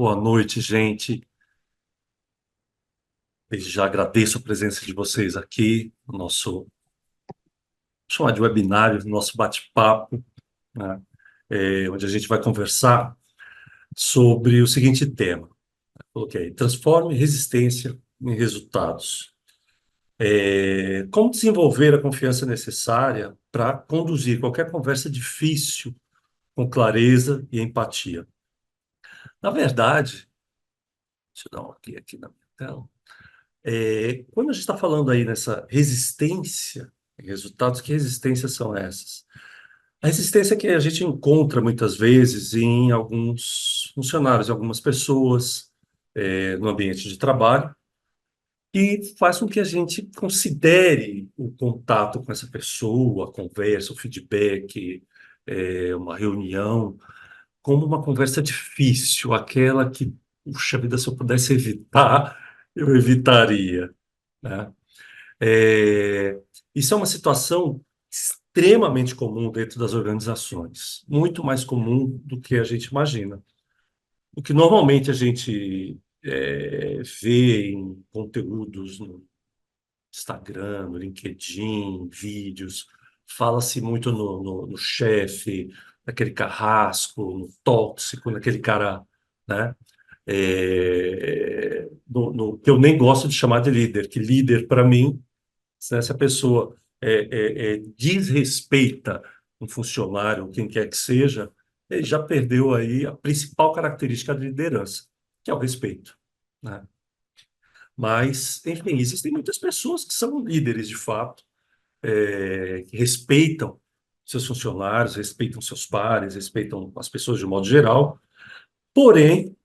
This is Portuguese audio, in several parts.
Boa noite, gente. Desde já agradeço a presença de vocês aqui no nosso, chamar de webinário, no nosso bate-papo, né? Onde a gente vai conversar sobre o seguinte tema. Coloquei, transforme resistência em resultados. Como desenvolver a confiança necessária para conduzir qualquer conversa difícil com clareza e empatia. Na verdade, deixa eu dar um aqui na minha tela. Quando a gente está falando aí nessa resistência, resultados, que resistências são essas? A resistência que a gente encontra muitas vezes em alguns funcionários, em algumas pessoas, no ambiente de trabalho, e faz com que a gente considere o contato com essa pessoa, a conversa, o feedback, uma reunião, como uma conversa difícil, aquela que, puxa vida, se eu pudesse evitar, eu evitaria, né? É, Isso é uma situação extremamente comum dentro das organizações, muito mais comum do que a gente imagina. O que normalmente a gente vê em conteúdos no Instagram, no LinkedIn, vídeos, fala-se muito no chefe, naquele carrasco, no tóxico, naquele cara, né? Que eu nem gosto de chamar de líder, que líder, para mim, se a pessoa desrespeita um funcionário, quem quer que seja, ele já perdeu aí a principal característica da liderança, que é o respeito, né? Mas, enfim, existem muitas pessoas que são líderes de fato, que respeitam seus funcionários, respeitam seus pares, respeitam as pessoas de um modo geral, porém,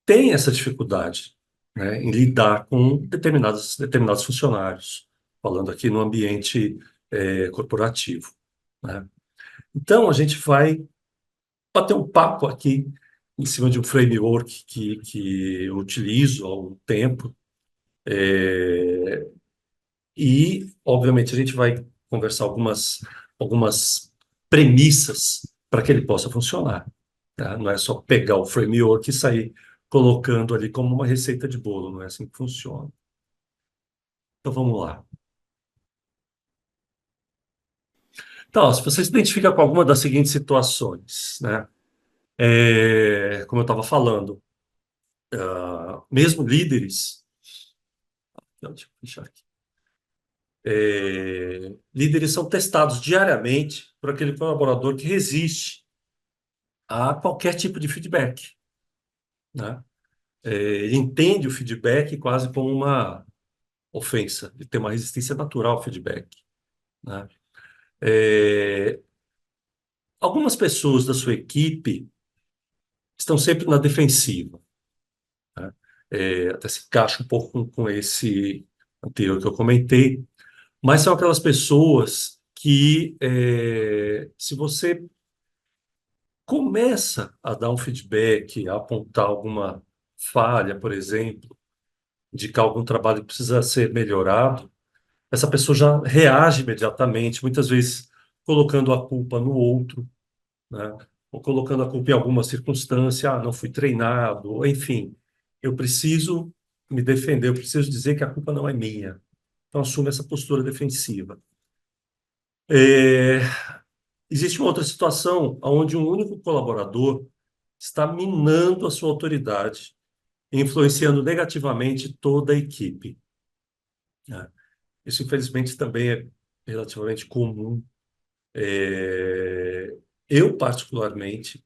tem essa dificuldade, né, em lidar com determinados funcionários, falando aqui no ambiente corporativo, né? Então, a gente vai bater um papo aqui em cima de um framework que eu utilizo há algum tempo, e, obviamente, a gente vai conversar algumas premissas para que ele possa funcionar, tá? Não é só pegar o framework e sair colocando ali como uma receita de bolo, não é assim que funciona. Então vamos lá. Então, se você se identifica com alguma das seguintes situações, né? Como eu estava falando, mesmo líderes, não, deixa eu fechar aqui. Líderes são testados diariamente por aquele colaborador que resiste a qualquer tipo de feedback, né? Ele entende o feedback quase como uma ofensa, ele tem uma resistência natural ao feedback, né? É, Algumas pessoas da sua equipe estão sempre na defensiva, né? Até se encaixa um pouco com esse anterior que eu comentei, mas são aquelas pessoas que, se você começa a dar um feedback, a apontar alguma falha, por exemplo, indicar algum trabalho que precisa ser melhorado, essa pessoa já reage imediatamente, muitas vezes colocando a culpa no outro, né? Ou colocando a culpa em alguma circunstância, não fui treinado, enfim, eu preciso me defender, eu preciso dizer que a culpa não é minha. Então, assume essa postura defensiva. É, Existe uma outra situação onde um único colaborador está minando a sua autoridade, influenciando negativamente toda a equipe, né? Isso, infelizmente, também é relativamente comum. Eu, particularmente,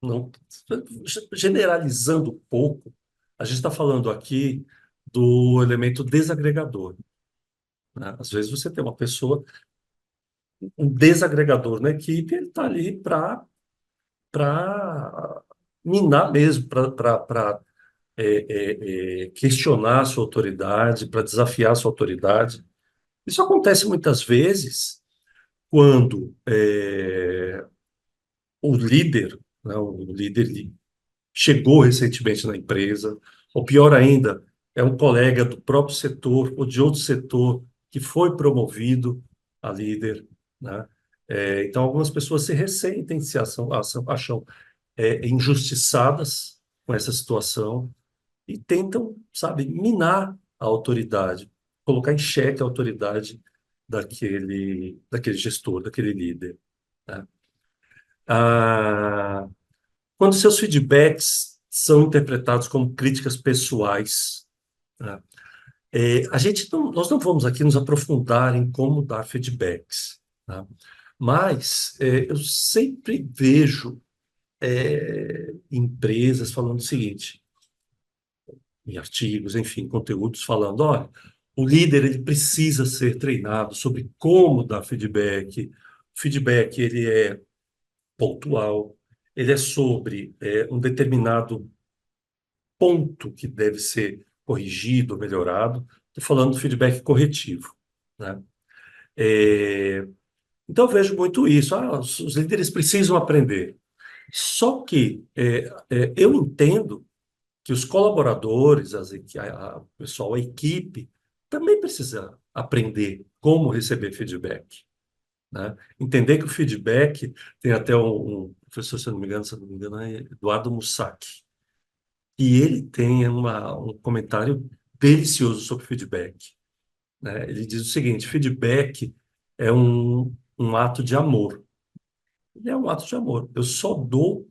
não generalizando um pouco, a gente está falando aqui do elemento desagregador, né? Às vezes você tem uma pessoa, um desagregador na equipe, ele está ali para minar mesmo, para questionar a sua autoridade, para desafiar a sua autoridade. Isso acontece muitas vezes quando o líder, né, o líder ele chegou recentemente na empresa, ou pior ainda, é um colega do próprio setor ou de outro setor que foi promovido a líder, né? Então, algumas pessoas se ressentem, acham injustiçadas com essa situação e tentam, sabe, minar a autoridade, colocar em xeque a autoridade daquele gestor, daquele líder, né? Ah, quando seus feedbacks são interpretados como críticas pessoais, né? Nós não vamos aqui nos aprofundar em como dar feedbacks, tá? Mas eu sempre vejo empresas falando o seguinte, em artigos, enfim, conteúdos falando, olha, o líder ele precisa ser treinado sobre como dar feedback. O feedback ele é pontual, ele é sobre um determinado ponto que deve ser corrigido, melhorado. Estou falando do feedback corretivo, né? É, então, eu vejo muito isso. Os líderes precisam aprender. Só que eu entendo que os colaboradores, o pessoal, a equipe, também precisa aprender como receber feedback, né? Entender que o feedback tem até um professor, se eu não me engano, é Eduardo Mussac, e ele tem um comentário delicioso sobre feedback, né? Ele diz o seguinte: feedback é um ato de amor. Ele é um ato de amor. Eu só dou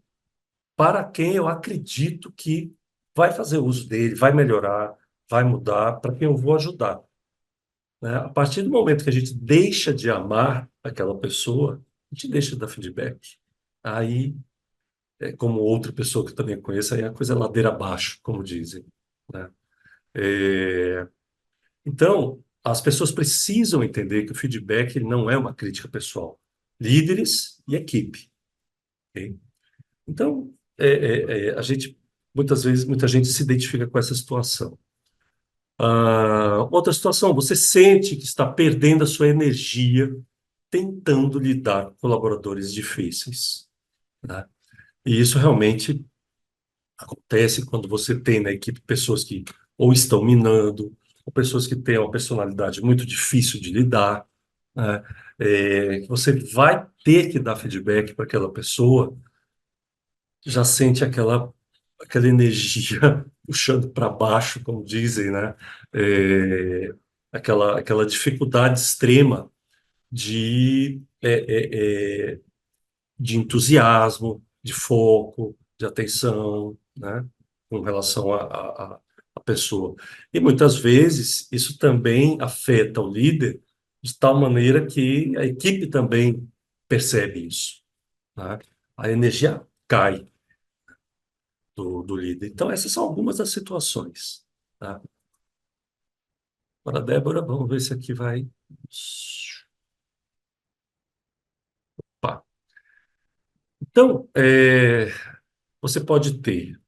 para quem eu acredito que vai fazer uso dele, vai melhorar, vai mudar, para quem eu vou ajudar, né? A partir do momento que a gente deixa de amar aquela pessoa, a gente deixa de dar feedback. Aí, como outra pessoa que eu também conheço, aí a coisa é ladeira abaixo, como dizem, né? É, Então, as pessoas precisam entender que o feedback ele não é uma crítica pessoal. Líderes e equipe. Ok? Então, a gente, muitas vezes, muita gente se identifica com essa situação. Outra situação, você sente que está perdendo a sua energia tentando lidar com colaboradores difíceis, né? E isso realmente acontece quando você tem na equipe pessoas que ou estão minando, ou pessoas que têm uma personalidade muito difícil de lidar, né? Você vai ter que dar feedback para aquela pessoa, já sente aquela energia puxando para baixo, como dizem, né? É, aquela dificuldade extrema de entusiasmo, de foco, de atenção, né? Com relação à pessoa. E muitas vezes isso também afeta o líder de tal maneira que a equipe também percebe isso, né? A energia cai do líder. Então, essas são algumas das situações, tá? Agora, Débora, vamos ver se aqui vai. Pá. Então, você pode ter,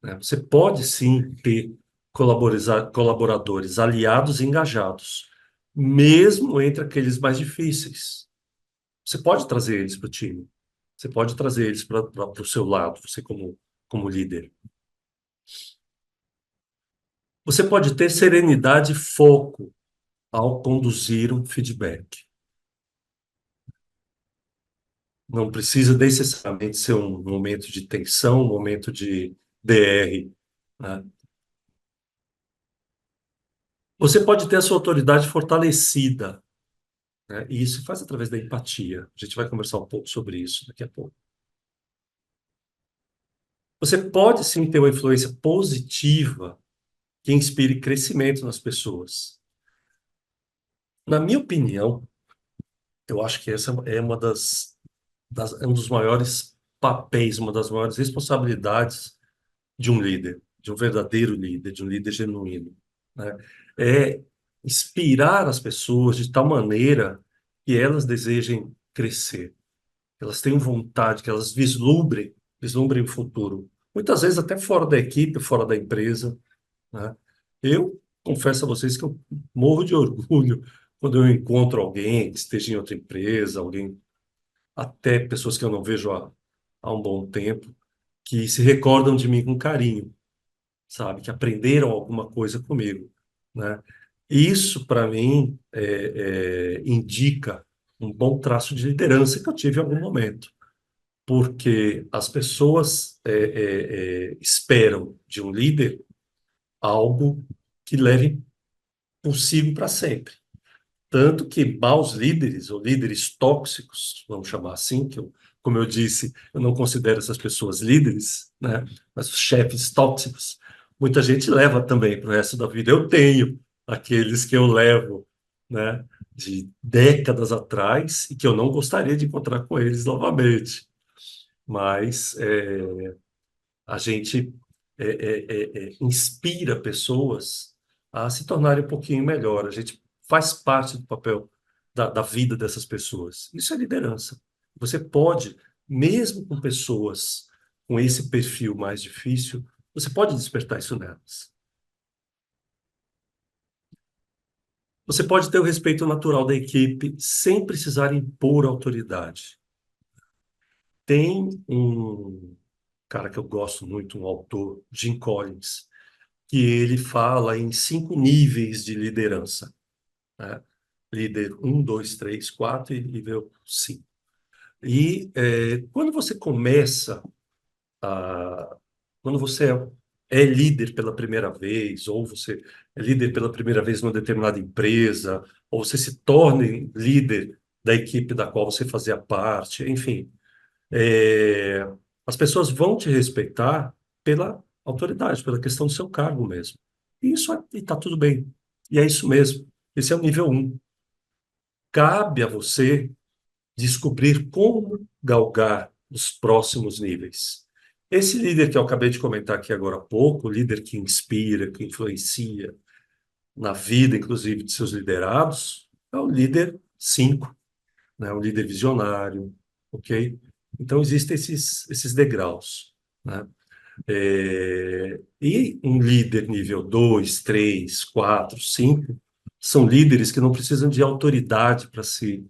né? Você pode sim ter colaboradores aliados e engajados, mesmo entre aqueles mais difíceis. Você pode trazer eles para o time. Você pode trazer eles para o seu lado, você como líder. Você pode ter serenidade e foco ao conduzir um feedback. Não precisa necessariamente ser um momento de tensão, um momento de DR, né? Você pode ter a sua autoridade fortalecida, né? E isso faz através da empatia. A gente vai conversar um pouco sobre isso daqui a pouco. Você pode sim ter uma influência positiva que inspire crescimento nas pessoas. Na minha opinião, eu acho que essa é é um dos maiores papéis, uma das maiores responsabilidades de um líder, de um verdadeiro líder, de um líder genuíno, né? É inspirar as pessoas de tal maneira que elas desejem crescer, que elas tenham vontade, que elas vislumbrem o futuro. Muitas vezes até fora da equipe, fora da empresa, né? Eu confesso a vocês que eu morro de orgulho quando eu encontro alguém que esteja em outra empresa, alguém, até pessoas que eu não vejo há um bom tempo, que se recordam de mim com carinho, sabe? Que aprenderam alguma coisa comigo, né? Isso, para mim, indica um bom traço de liderança que eu tive em algum momento. porque as pessoas esperam de um líder algo que leve consigo para sempre. Tanto que maus líderes, ou líderes tóxicos, vamos chamar assim, como eu disse, eu não considero essas pessoas líderes, né? Mas os chefes tóxicos, muita gente leva também para o resto da vida. Eu tenho aqueles que eu levo, né, de décadas atrás e que eu não gostaria de encontrar com eles novamente. Mas a gente inspira pessoas a se tornarem um pouquinho melhor. A gente faz parte do papel da vida dessas pessoas. Isso é liderança. Você pode, mesmo com pessoas com esse perfil mais difícil, você pode despertar isso nelas. Você pode ter o respeito natural da equipe sem precisar impor autoridade. Tem um cara que eu gosto muito, um autor, Jim Collins, que ele fala em 5 níveis de liderança, né? Líder um, 2, 3, 4 e nível 5. E quando você começa a... Quando você é líder pela primeira vez, ou você é líder pela primeira vez numa determinada empresa, ou você se torna líder da equipe da qual você fazia parte, enfim, é, as pessoas vão te respeitar pela autoridade, pela questão do seu cargo mesmo. E isso está tudo bem. E é isso mesmo. Esse é o nível um. Cabe a você descobrir como galgar os próximos níveis. Esse líder que eu acabei de comentar aqui agora há pouco, o líder que inspira, que influencia na vida, inclusive, de seus liderados, é o líder 5, né? O líder visionário, ok? Então, existem esses degraus, né? E um líder nível 2, 3, 4, 5 são líderes que não precisam de autoridade para se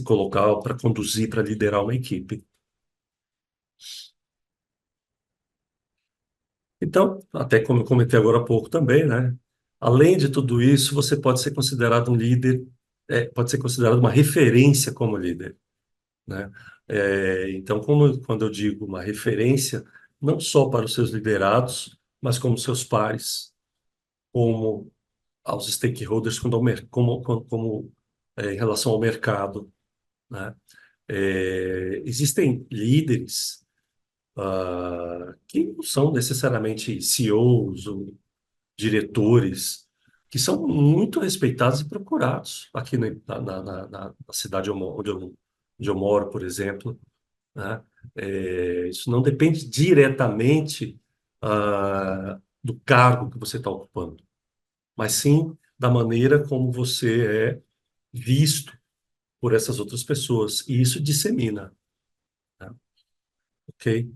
colocar, para conduzir, para liderar uma equipe. Então, até como eu comentei agora há pouco também, né? Além de tudo isso, você pode ser considerado um líder, pode ser considerado uma referência como líder, né? Então, quando eu digo uma referência, não só para os seus liderados, mas como seus pares, como aos stakeholders, em relação ao mercado, né? Existem líderes que não são necessariamente CEOs ou diretores, que são muito respeitados e procurados aqui na cidade onde eu moro, por exemplo, né? Isso não depende diretamente do cargo que você está ocupando, mas sim da maneira como você é visto por essas outras pessoas. E isso dissemina, né? Ok?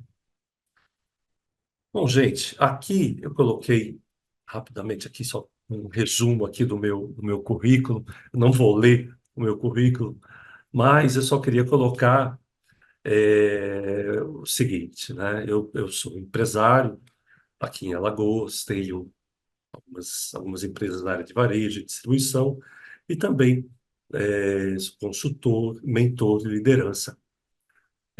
Bom, gente, aqui eu coloquei rapidamente aqui só um resumo aqui do meu currículo. Eu não vou ler o meu currículo, mas eu só queria colocar o seguinte, né? Eu sou empresário aqui em Alagoas, tenho algumas empresas na área de varejo e distribuição, e também sou consultor, mentor de liderança.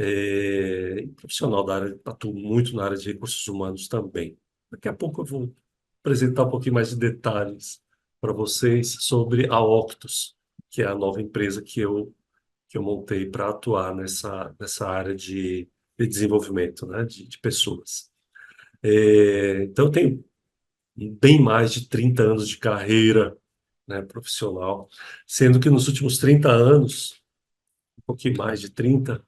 E profissional da área, atuo muito na área de recursos humanos também. Daqui a pouco eu vou apresentar um pouquinho mais de detalhes para vocês sobre a Octus, que é a nova empresa que eu montei para atuar nessa área de desenvolvimento, né, de pessoas. Então, eu tenho bem mais de 30 anos de carreira, né, profissional, sendo que nos últimos 30 anos, um pouquinho mais de 30,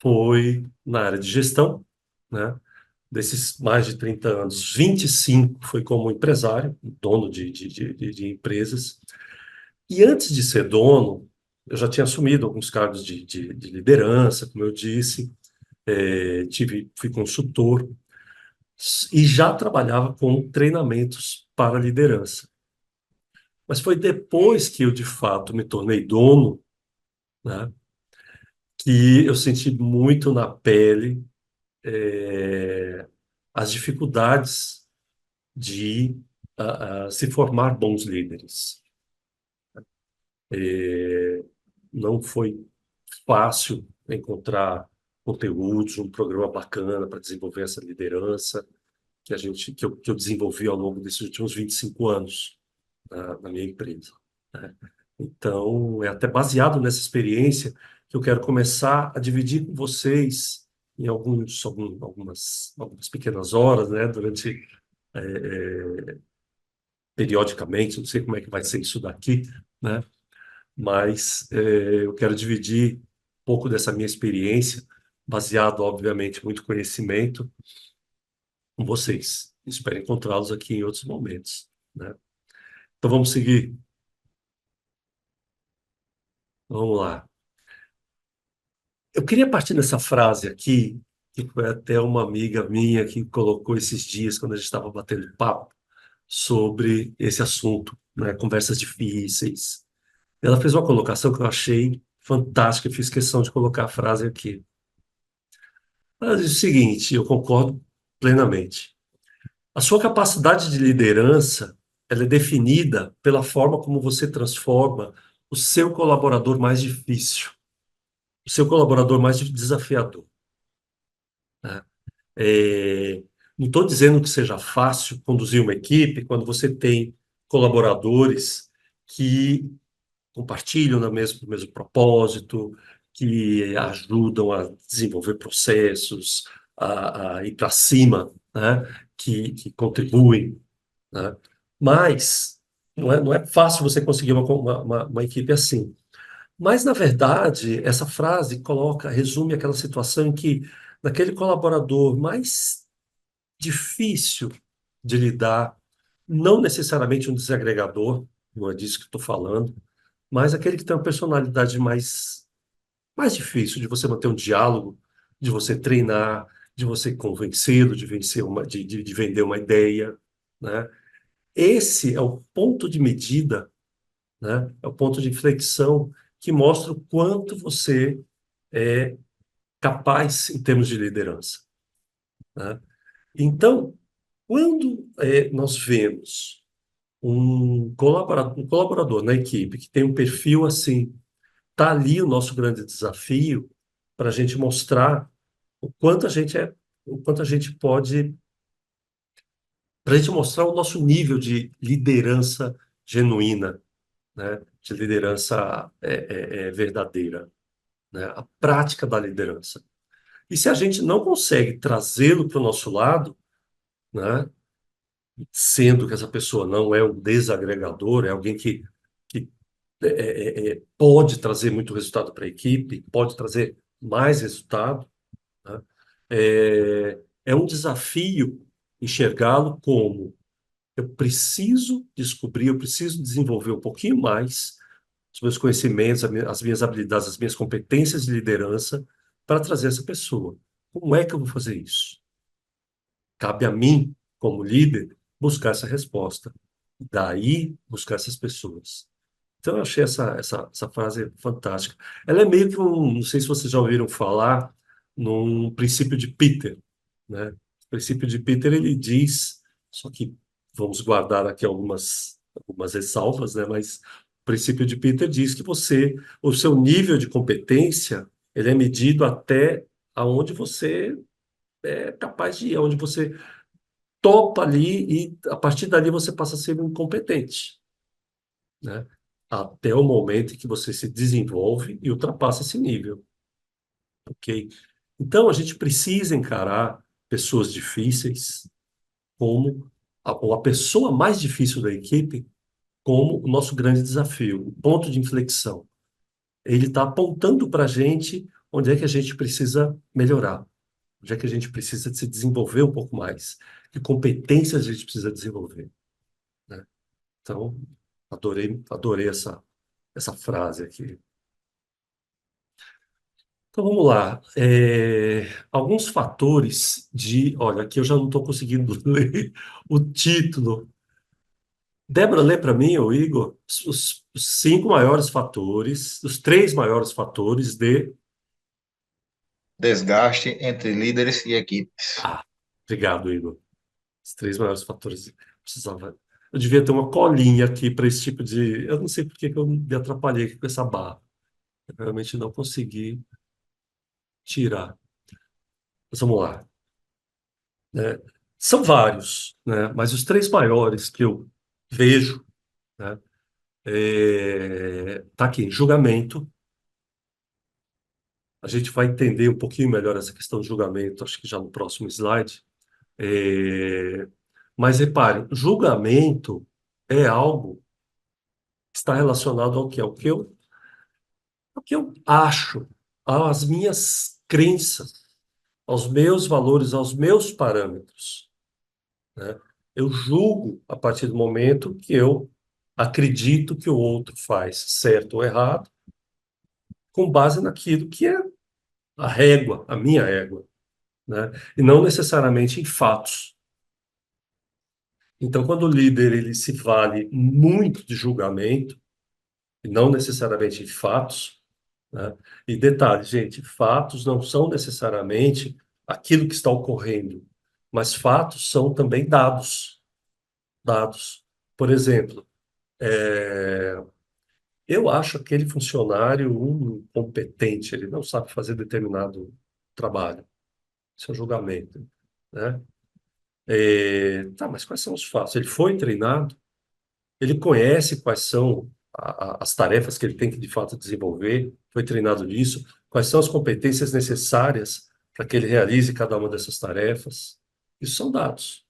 foi na área de gestão, né? Desses mais de 30 anos, 25 foi como empresário, dono de empresas. E antes de ser dono, eu já tinha assumido alguns cargos de liderança, como eu disse, fui consultor e já trabalhava com treinamentos para liderança. Mas foi depois que eu, de fato, me tornei dono, né, que eu senti muito na pele as dificuldades de se formar bons líderes. Não foi fácil encontrar conteúdos, um programa bacana para desenvolver essa liderança que eu desenvolvi ao longo desses últimos 25 anos na minha empresa, né? Então, é até baseado nessa experiência que eu quero começar a dividir com vocês em algumas pequenas horas, né, durante, periodicamente, não sei como é que vai ser isso daqui, né, mas eu quero dividir um pouco dessa minha experiência, baseado, obviamente, em muito conhecimento, com vocês. Espero encontrá-los aqui em outros momentos, né? Então, vamos seguir. Vamos lá. Eu queria partir dessa frase aqui, que foi até uma amiga minha que colocou esses dias, quando a gente estava batendo papo sobre esse assunto, né? Conversas difíceis. Ela fez uma colocação que eu achei fantástica, eu fiz questão de colocar a frase aqui. Ela diz o seguinte, eu concordo plenamente. A sua capacidade de liderança, ela é definida pela forma como você transforma o seu colaborador mais difícil, o seu colaborador mais desafiador, né? É, não estou dizendo que seja fácil conduzir uma equipe quando você tem colaboradores que compartilham no mesmo propósito, que ajudam a desenvolver processos, a ir para cima, né? Que contribuem, né? Mas não é fácil você conseguir uma equipe assim. Mas, na verdade, essa frase resume aquela situação em que, naquele colaborador mais difícil de lidar, não necessariamente um desagregador, não é disso que estou falando, mas aquele que tem uma personalidade mais difícil de você manter um diálogo, de você treinar, de você convencê-lo, de vencer de vender uma ideia, né? Esse é o ponto de medida, né? É o ponto de inflexão que mostra o quanto você é capaz em termos de liderança, né? Então, quando nós vemos um colaborador na equipe que tem um perfil assim, tá ali o nosso grande desafio para a gente mostrar o quanto a gente o quanto a gente pode, para a gente mostrar o nosso nível de liderança genuína, né? De liderança verdadeira, né? A prática da liderança. E se a gente não consegue trazê-lo para o nosso lado, né? Sendo que essa pessoa não é um desagregador, é alguém que pode trazer muito resultado para a equipe, pode trazer mais resultado, né? É um desafio enxergá-lo como eu preciso descobrir, eu preciso desenvolver um pouquinho mais os meus conhecimentos, as minhas habilidades, as minhas competências de liderança para trazer essa pessoa. Como é que eu vou fazer isso? Cabe a mim, como líder, buscar essa resposta. Daí, buscar essas pessoas. Então, eu achei essa frase fantástica. Ela é meio que não sei se vocês já ouviram falar, num princípio de Peter, né? O princípio de Peter, ele diz, só que vamos guardar aqui algumas ressalvas, né? Mas o princípio de Peter diz que o seu nível de competência, ele é medido até aonde você é capaz de ir, aonde você topa ali e a partir dali você passa a ser um competente, né? Até o momento em que você se desenvolve e ultrapassa esse nível, ok? Então, a gente precisa encarar pessoas difíceis como ou a pessoa mais difícil da equipe como o nosso grande desafio, o ponto de inflexão. Ele está apontando para a gente onde é que a gente precisa melhorar, onde é que a gente precisa se desenvolver um pouco mais, que competências a gente precisa desenvolver, né? Então, adorei essa frase aqui. Então vamos lá. Alguns fatores de. Olha, aqui eu já não estou conseguindo ler o título. Débora, lê para mim, ô Igor, os cinco maiores fatores, os três maiores fatores de. Desgaste entre líderes e equipes. Ah, obrigado, Igor. Os três maiores fatores. Precisava. Eu devia ter uma colinha aqui para esse tipo de. Eu não sei por que que eu me atrapalhei aqui com essa barra. Eu realmente não consegui tirar. Mas vamos lá, né? São vários, né? Mas os três maiores que eu vejo, né? Tá aqui, julgamento. A gente vai entender um pouquinho melhor essa questão de julgamento, acho que já no próximo slide. É, mas repare, julgamento é algo que está relacionado ao que? Ao que eu acho, às minhas crenças, aos meus valores, aos meus parâmetros, né? Eu julgo a partir do momento que eu acredito que o outro faz certo ou errado, com base naquilo que é a régua, a minha régua, né? E não necessariamente em fatos. Então, quando o líder ele se vale muito de julgamento, e não necessariamente em fatos, né? E detalhe, gente, fatos não são necessariamente aquilo que está ocorrendo, mas fatos são também dados. Dados. Por exemplo, é, eu acho aquele funcionário um incompetente, ele não sabe fazer determinado trabalho. Isso é um julgamento, né? Tá, mas quais são os fatos? Ele foi treinado? Ele conhece quais são as tarefas que ele tem que, de fato, desenvolver? Foi treinado nisso? Quais são as competências necessárias para que ele realize cada uma dessas tarefas? Isso são dados.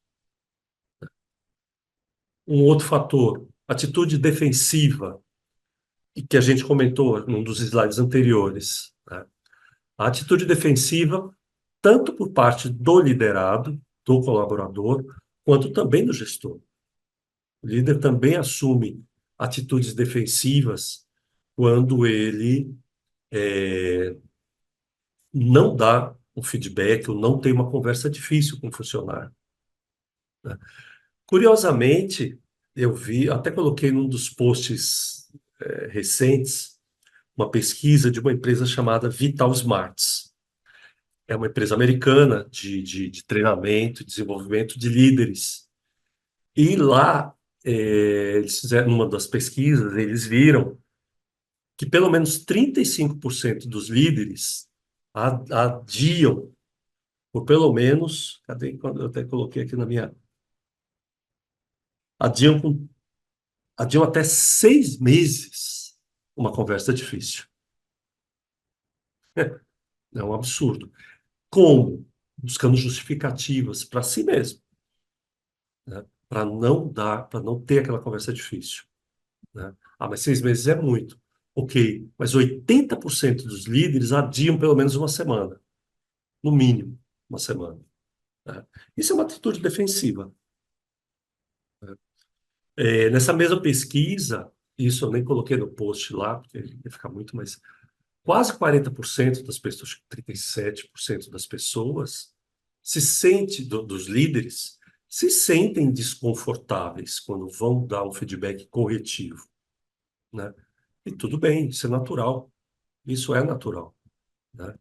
Um outro fator, atitude defensiva, e que a gente comentou num dos slides anteriores, né? A atitude defensiva, tanto por parte do liderado, do colaborador, quanto também do gestor. O líder também assume atitudes defensivas quando ele não dá um feedback ou não tem uma conversa difícil com o funcionário, né? Curiosamente, eu vi, até coloquei num dos posts recentes, uma pesquisa de uma empresa chamada Vital Smarts. É uma empresa americana de treinamento e desenvolvimento de líderes. E lá, eles fizeram uma das pesquisas, eles viram que pelo menos 35% dos líderes adiam por pelo menos, cadê? Quando eu até coloquei aqui na minha, adiam, adiam até 6 meses uma conversa difícil. É um absurdo. Como? Buscando justificativas para si mesmo, né? Para não dar, para não ter aquela conversa difícil, né? Ah, mas 6 meses é muito. Ok, mas 80% dos líderes adiam pelo menos uma semana, no mínimo uma semana, né? Isso é uma atitude defensiva. Nessa mesma pesquisa, isso eu nem coloquei no post lá, porque ia ficar muito, mas quase 40% das pessoas, acho que 37% das pessoas, dos líderes, se sentem desconfortáveis quando vão dar um feedback corretivo, né? E tudo bem, isso é natural. Isso é natural, né?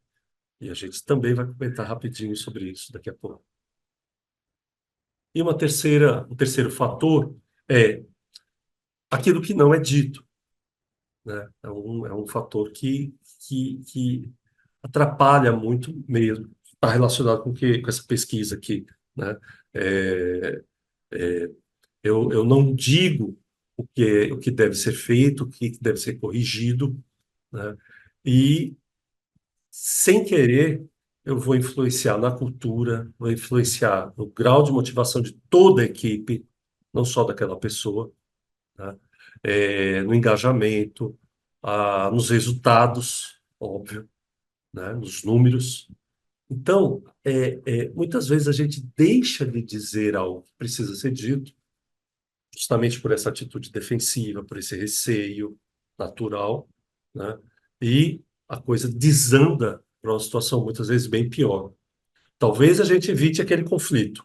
E a gente também vai comentar rapidinho sobre isso daqui a pouco. E um terceiro fator é aquilo que não é dito, né? É um fator que atrapalha muito mesmo. Está relacionado com essa pesquisa aqui, né? É, eu não digo o que deve ser feito, o que deve ser corrigido, né? E, sem querer, eu vou influenciar na cultura, vou influenciar no grau de motivação de toda a equipe, não só daquela pessoa, né? No engajamento, nos resultados, óbvio, né? Nos números. Então, muitas vezes a gente deixa de dizer algo que precisa ser dito, justamente por essa atitude defensiva, por esse receio natural, né? E a coisa desanda para uma situação muitas vezes bem pior. Talvez a gente evite aquele conflito,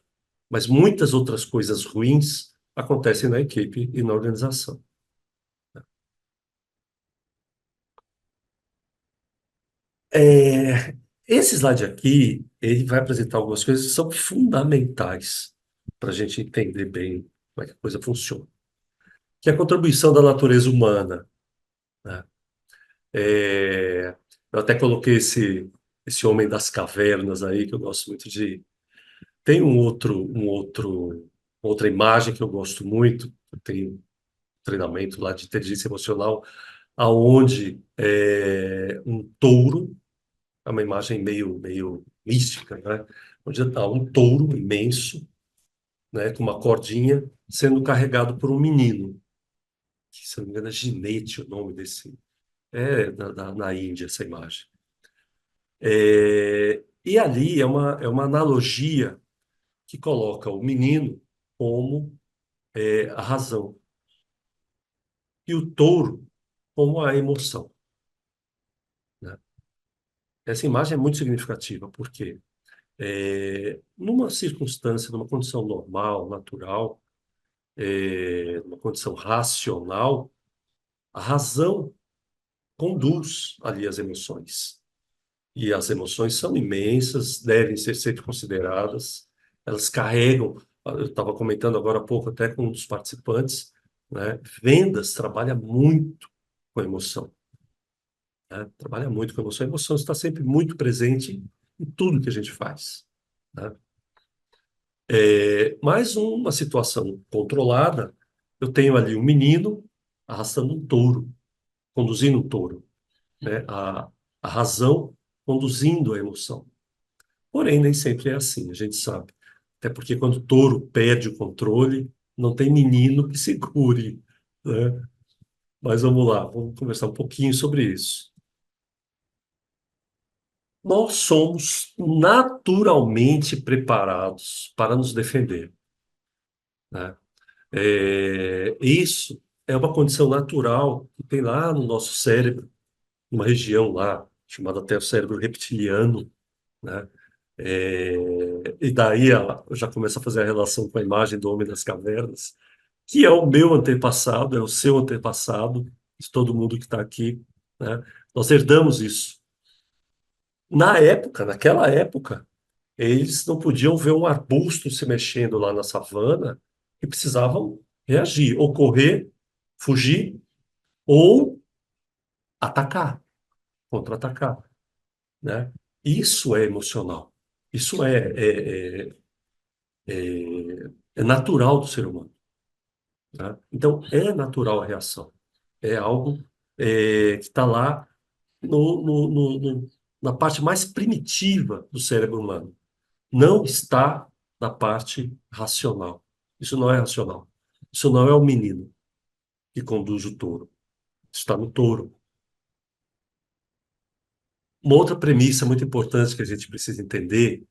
mas muitas outras coisas ruins acontecem na equipe e na organização. É, esse slide aqui, ele vai apresentar algumas coisas que são fundamentais para a gente entender bem como é que a coisa funciona. Que é a contribuição da natureza humana, né? Eu até coloquei esse homem das cavernas aí, que eu gosto muito de. Tem outra imagem que eu gosto muito, tem um treinamento lá de inteligência emocional, aonde um touro, é uma imagem meio mística, né? Onde está um touro imenso, né, com uma cordinha, sendo carregado por um menino, que, se não me engano, é Ginete o nome desse. É na Índia essa imagem. E ali é uma analogia que coloca o menino como a razão e o touro como a emoção, né? Essa imagem é muito significativa, porque numa circunstância, numa condição normal, natural, numa condição racional, a razão conduz ali as emoções. E as emoções são imensas, devem ser sempre consideradas. Elas carregam. Eu estava comentando agora há pouco até com um dos participantes, né? Vendas trabalha muito com emoção, né? Trabalha muito com emoção. A emoção está sempre muito presente em tudo que a gente faz, né? Mais uma situação controlada, eu tenho ali um menino arrastando um touro, conduzindo um touro, né? A razão conduzindo a emoção. Porém, nem sempre é assim, a gente sabe. Até porque quando o touro perde o controle, não tem menino que segure, né? Mas vamos lá, vamos conversar um pouquinho sobre isso. Nós somos naturalmente preparados para nos defender, né? Isso é uma condição natural que tem lá no nosso cérebro, uma região lá, chamada até o cérebro reptiliano, né? É, e daí eu já começo a fazer a relação com a imagem do Homem das Cavernas, que é o meu antepassado, é o seu antepassado, de todo mundo que está aqui, né? Nós herdamos isso. Naquela época, eles não podiam ver um arbusto se mexendo lá na savana e precisavam reagir, ou correr, fugir, ou atacar, contra-atacar, né? Isso é emocional. Isso é natural do ser humano, né? Então, é natural a reação. É algo que está lá na parte mais primitiva do cérebro humano. Não está na parte racional. Isso não é racional. Isso não é o menino que conduz o touro. Está no touro. Uma outra premissa muito importante que a gente precisa entender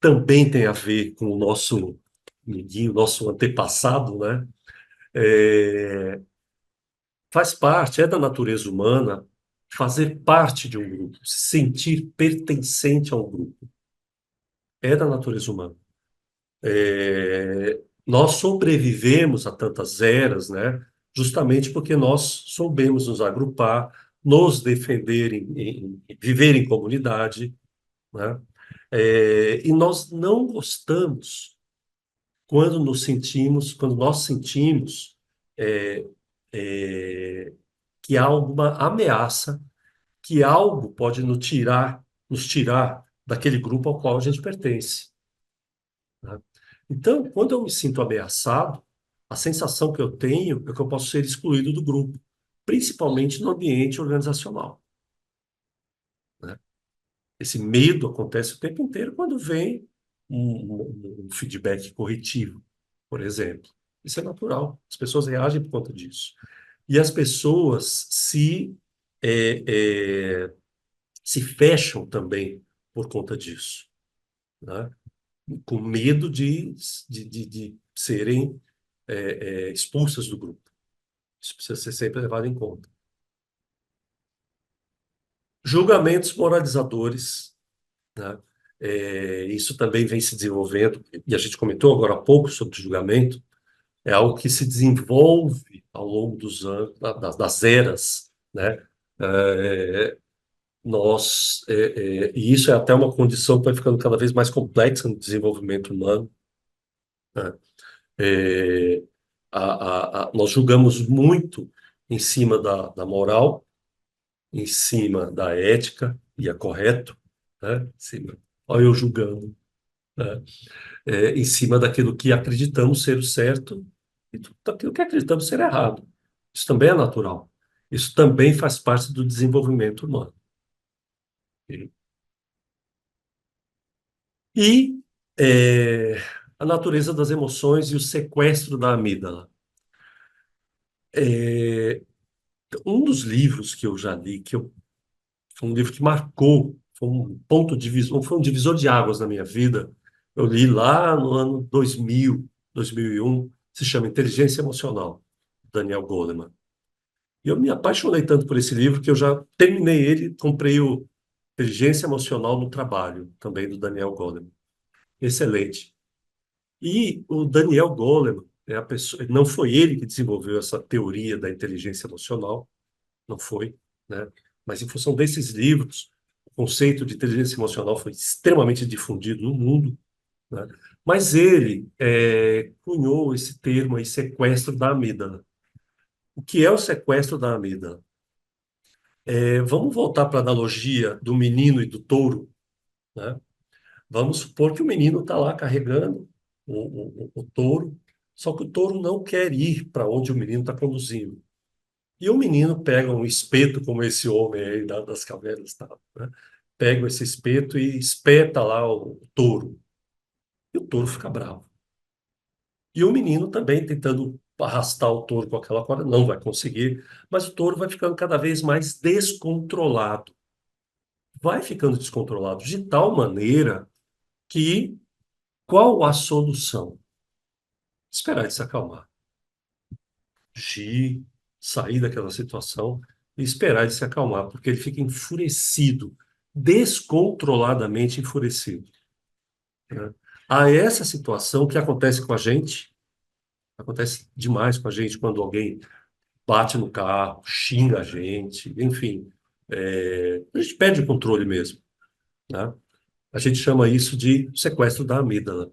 também tem a ver com o nosso amiguinho, nosso antepassado, né? É, faz parte, é da natureza humana fazer parte de um grupo, se sentir pertencente a um grupo. É da natureza humana. Nós sobrevivemos a tantas eras, né? Justamente porque nós soubemos nos agrupar, nos defender, viver em comunidade, né? E nós não gostamos quando nós sentimos é, é, que há alguma ameaça, que algo pode nos tirar daquele grupo ao qual a gente pertence, né? Então, quando eu me sinto ameaçado, a sensação que eu tenho é que eu posso ser excluído do grupo, principalmente no ambiente organizacional, né? Esse medo acontece o tempo inteiro quando vem um feedback corretivo, por exemplo. Isso é natural, as pessoas reagem por conta disso. E as pessoas é, é, se fecham também por conta disso, né? Com medo de serem expulsas do grupo. Isso precisa ser sempre levado em conta. Julgamentos moralizadores, né? Isso também vem se desenvolvendo, e a gente comentou agora há pouco sobre julgamento, é algo que se desenvolve ao longo dos anos, das eras, né? É, e isso é até uma condição que vai ficando cada vez mais complexa no desenvolvimento humano, né? É, nós julgamos muito em cima da moral, em cima da ética, e é correto, né? Olha eu julgando, né? Em cima daquilo que acreditamos ser o certo e tudo daquilo que acreditamos ser errado. Isso também é natural. Isso também faz parte do desenvolvimento humano. Ok? E é, a natureza das emoções e o sequestro da amígdala. É, um dos livros que eu já li, foi um livro que marcou, foi um ponto divisor, foi um divisor de águas na minha vida. Eu li lá no ano 2001, se chama Inteligência Emocional, Daniel Goleman. E eu me apaixonei tanto por esse livro que eu já terminei ele, comprei o Inteligência Emocional no Trabalho, também do Daniel Goleman. Excelente. E o Daniel Goleman é a pessoa, não foi ele que desenvolveu essa teoria da inteligência emocional, não foi, né? Mas em função desses livros, o conceito de inteligência emocional foi extremamente difundido no mundo, né? Mas ele cunhou esse termo aí, sequestro da amígdala. O que é o sequestro da amígdala? Vamos voltar para a analogia do menino e do touro, né? Vamos supor que o menino está lá carregando o touro, só que o touro não quer ir para onde o menino está conduzindo. E o menino pega um espeto, como esse homem aí das cavernas, tá, né? Pega esse espeto e espeta lá o touro. E o touro fica bravo. E o menino também tentando arrastar o touro com aquela corda, não vai conseguir, mas o touro vai ficando cada vez mais descontrolado. Vai ficando descontrolado de tal maneira que qual a solução? Esperar ele se acalmar, agir, sair daquela situação e esperar ele se acalmar, porque ele fica enfurecido, descontroladamente enfurecido, né? A essa situação que acontece com a gente, acontece demais com a gente quando alguém bate no carro, xinga a gente, enfim, a gente perde o controle mesmo, né? A gente chama isso de sequestro da amígdala.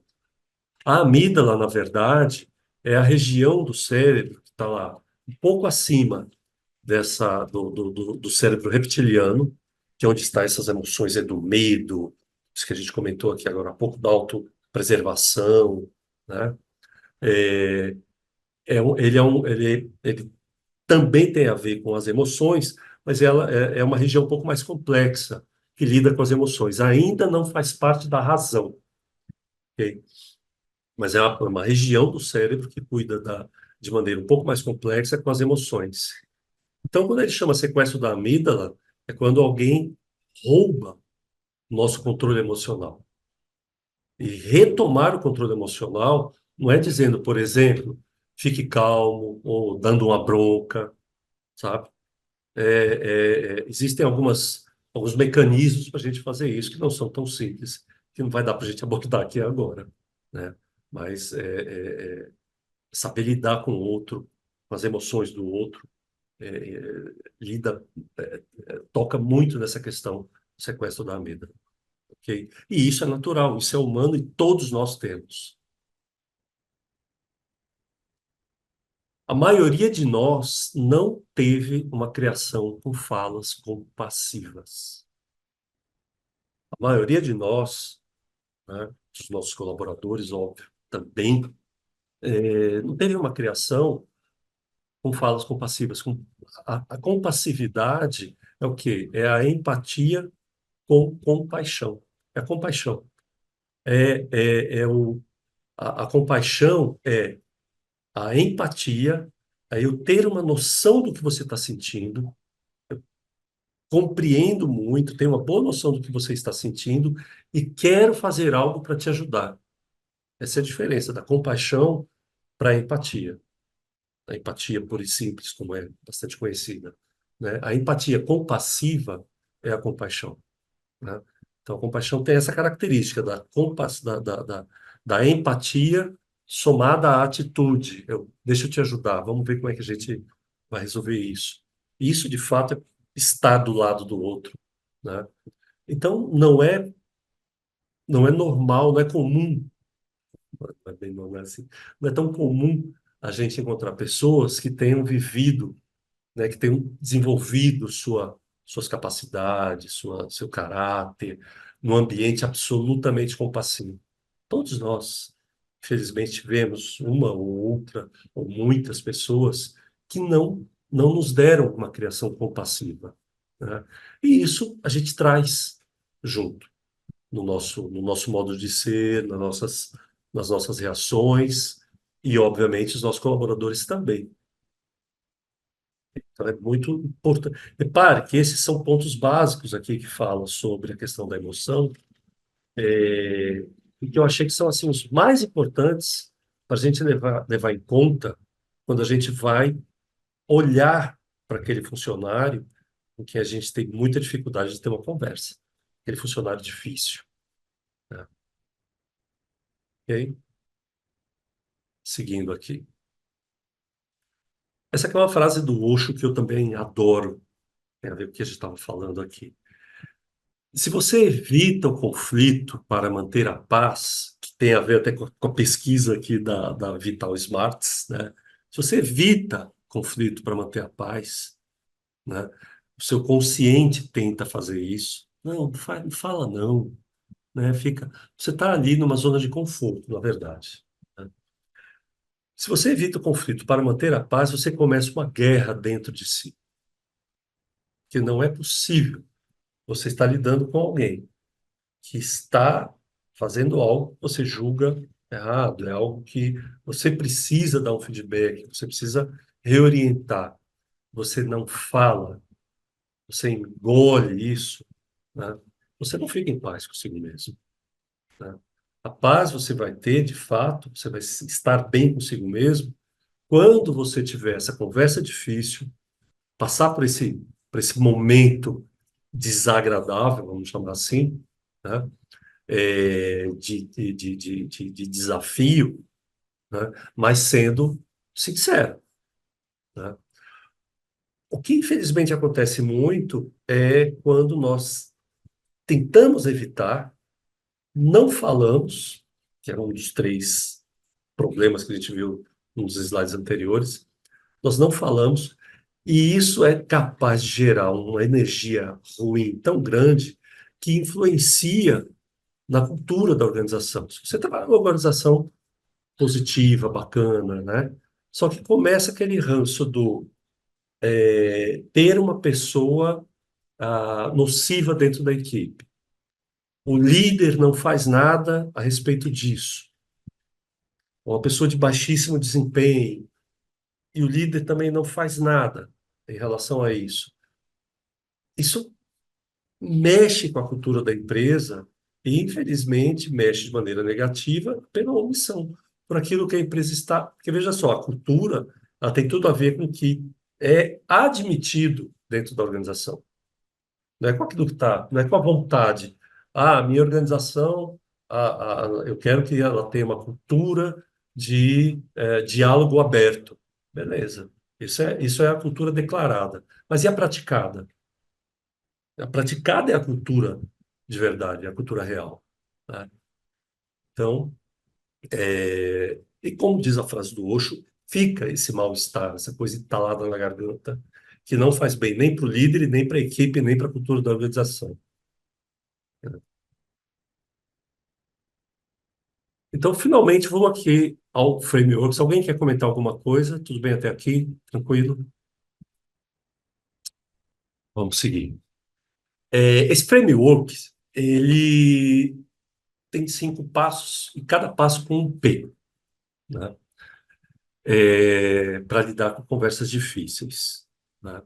A amígdala, na verdade, é a região do cérebro que está lá um pouco acima do cérebro reptiliano, que é onde estão essas emoções do medo, isso que a gente comentou aqui agora há pouco, da autopreservação, né? É, ele também tem a ver com as emoções, mas ela é uma região um pouco mais complexa, que lida com as emoções. Ainda não faz parte da razão, ok? Mas é uma região do cérebro que cuida de maneira um pouco mais complexa com as emoções. Então, quando ele chama sequestro da amígdala, é quando alguém rouba o nosso controle emocional. E retomar o controle emocional não é dizendo, por exemplo, fique calmo ou dando uma bronca, sabe? Existem alguns mecanismos para a gente fazer isso que não são tão simples, que não vai dar para a gente abordar aqui agora, né? Mas saber lidar com o outro, com as emoções do outro, é, é, lida, toca muito nessa questão do sequestro da amígdala, ok? E isso é natural, isso é humano e todos nós temos. A maioria de nós não teve uma criação com falas compassivas. A maioria de nós, né, dos nossos colaboradores, óbvio, também, não teve uma criação com falas compassivas. A compassividade é o quê? É a empatia com compaixão. É a compaixão. A compaixão é a empatia, é eu ter uma noção do que você está sentindo, compreendo muito, tenho uma boa noção do que você está sentindo e quero fazer algo para te ajudar. Essa é a diferença da compaixão para a empatia. A empatia pura e simples, como é bastante conhecida, né? A empatia compassiva é a compaixão, né? Então, a compaixão tem essa característica da empatia somada à atitude. Deixa eu te ajudar, vamos ver como é que a gente vai resolver isso. Isso, de fato, é estar do lado do outro, né? Então, não é normal, não é comum, não é bem normal, assim, não é tão comum a gente encontrar pessoas que tenham vivido, né, que tenham desenvolvido suas capacidades, seu caráter, num ambiente absolutamente compassivo. Todos nós, infelizmente, tivemos uma ou outra, ou muitas pessoas que não nos deram uma criação compassiva, né? E isso a gente traz junto no nosso modo de ser, nas nossas reações e, obviamente, os nossos colaboradores também. Então, é muito importante. Repare que esses são pontos básicos aqui que falam sobre a questão da emoção, e que eu achei que são assim, os mais importantes para a gente levar em conta quando a gente vai olhar para aquele funcionário com quem a gente tem muita dificuldade de ter uma conversa. Aquele funcionário difícil, né? Ok? Seguindo aqui. Essa aqui é uma frase do Osho que eu também adoro. Tem a ver com o que a gente estava falando aqui. Se você evita o conflito para manter a paz, que tem a ver até com a pesquisa aqui da Vital Smarts, né? Se você evita conflito para manter a paz, né? O seu consciente tenta fazer isso. Não fala não, né? Você está ali numa zona de conforto, na verdade, né? Se você evita o conflito para manter a paz, você começa uma guerra dentro de si, que não é possível. Você está lidando com alguém que está fazendo algo que você julga errado, é algo que você precisa dar um feedback, você precisa reorientar. Você não fala, você engole isso, né? Você não fica em paz consigo mesmo, né? A paz você vai ter, de fato, você vai estar bem consigo mesmo quando você tiver essa conversa difícil, passar por esse momento desagradável, vamos chamar assim, né? De desafio, né? Mas sendo sincero, né? O que infelizmente acontece muito é quando nós tentamos evitar, não falamos, que era um dos três problemas que a gente viu nos slides anteriores, nós não falamos, e isso é capaz de gerar uma energia ruim tão grande que influencia na cultura da organização. Se você trabalha numa organização positiva, bacana, né? Só que começa aquele ranço do ter uma pessoa nociva dentro da equipe. O líder não faz nada a respeito disso. Uma pessoa de baixíssimo desempenho e o líder também não faz nada em relação a isso. Isso mexe com a cultura da empresa e, infelizmente, mexe de maneira negativa pela omissão, por aquilo que a empresa está. Porque, veja só, a cultura ela tem tudo a ver com o que é admitido dentro da organização. Não é com aquilo que está, não é com a vontade. A minha organização, eu quero que ela tenha uma cultura de diálogo aberto. Beleza. Isso é a cultura declarada. Mas e a praticada? A praticada é a cultura de verdade, é a cultura real, né? Então, e como diz a frase do Osho, fica esse mal-estar, essa coisa entalada na garganta, que não faz bem nem para o líder, nem para a equipe, nem para a cultura da organização. Então, finalmente, vamos aqui ao framework. Se alguém quer comentar alguma coisa, tudo bem até aqui? Tranquilo? Vamos seguir. Esse framework, ele tem 5 passos, e cada passo com um P, né? Para lidar com conversas difíceis, né?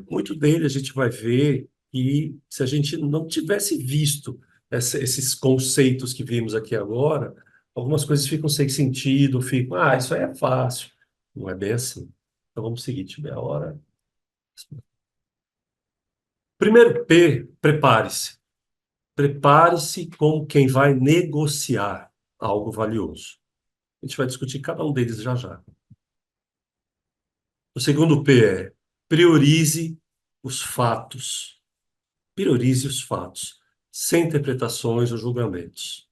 Muito dele a gente vai ver que se a gente não tivesse visto esses conceitos que vimos aqui agora, algumas coisas ficam sem sentido, isso aí é fácil. Não é bem assim. Então vamos seguir, tiver a hora. Primeiro P, prepare-se. Prepare-se como quem vai negociar algo valioso. A gente vai discutir cada um deles já já. O segundo P é priorize os fatos. Priorize os fatos, sem interpretações ou julgamentos.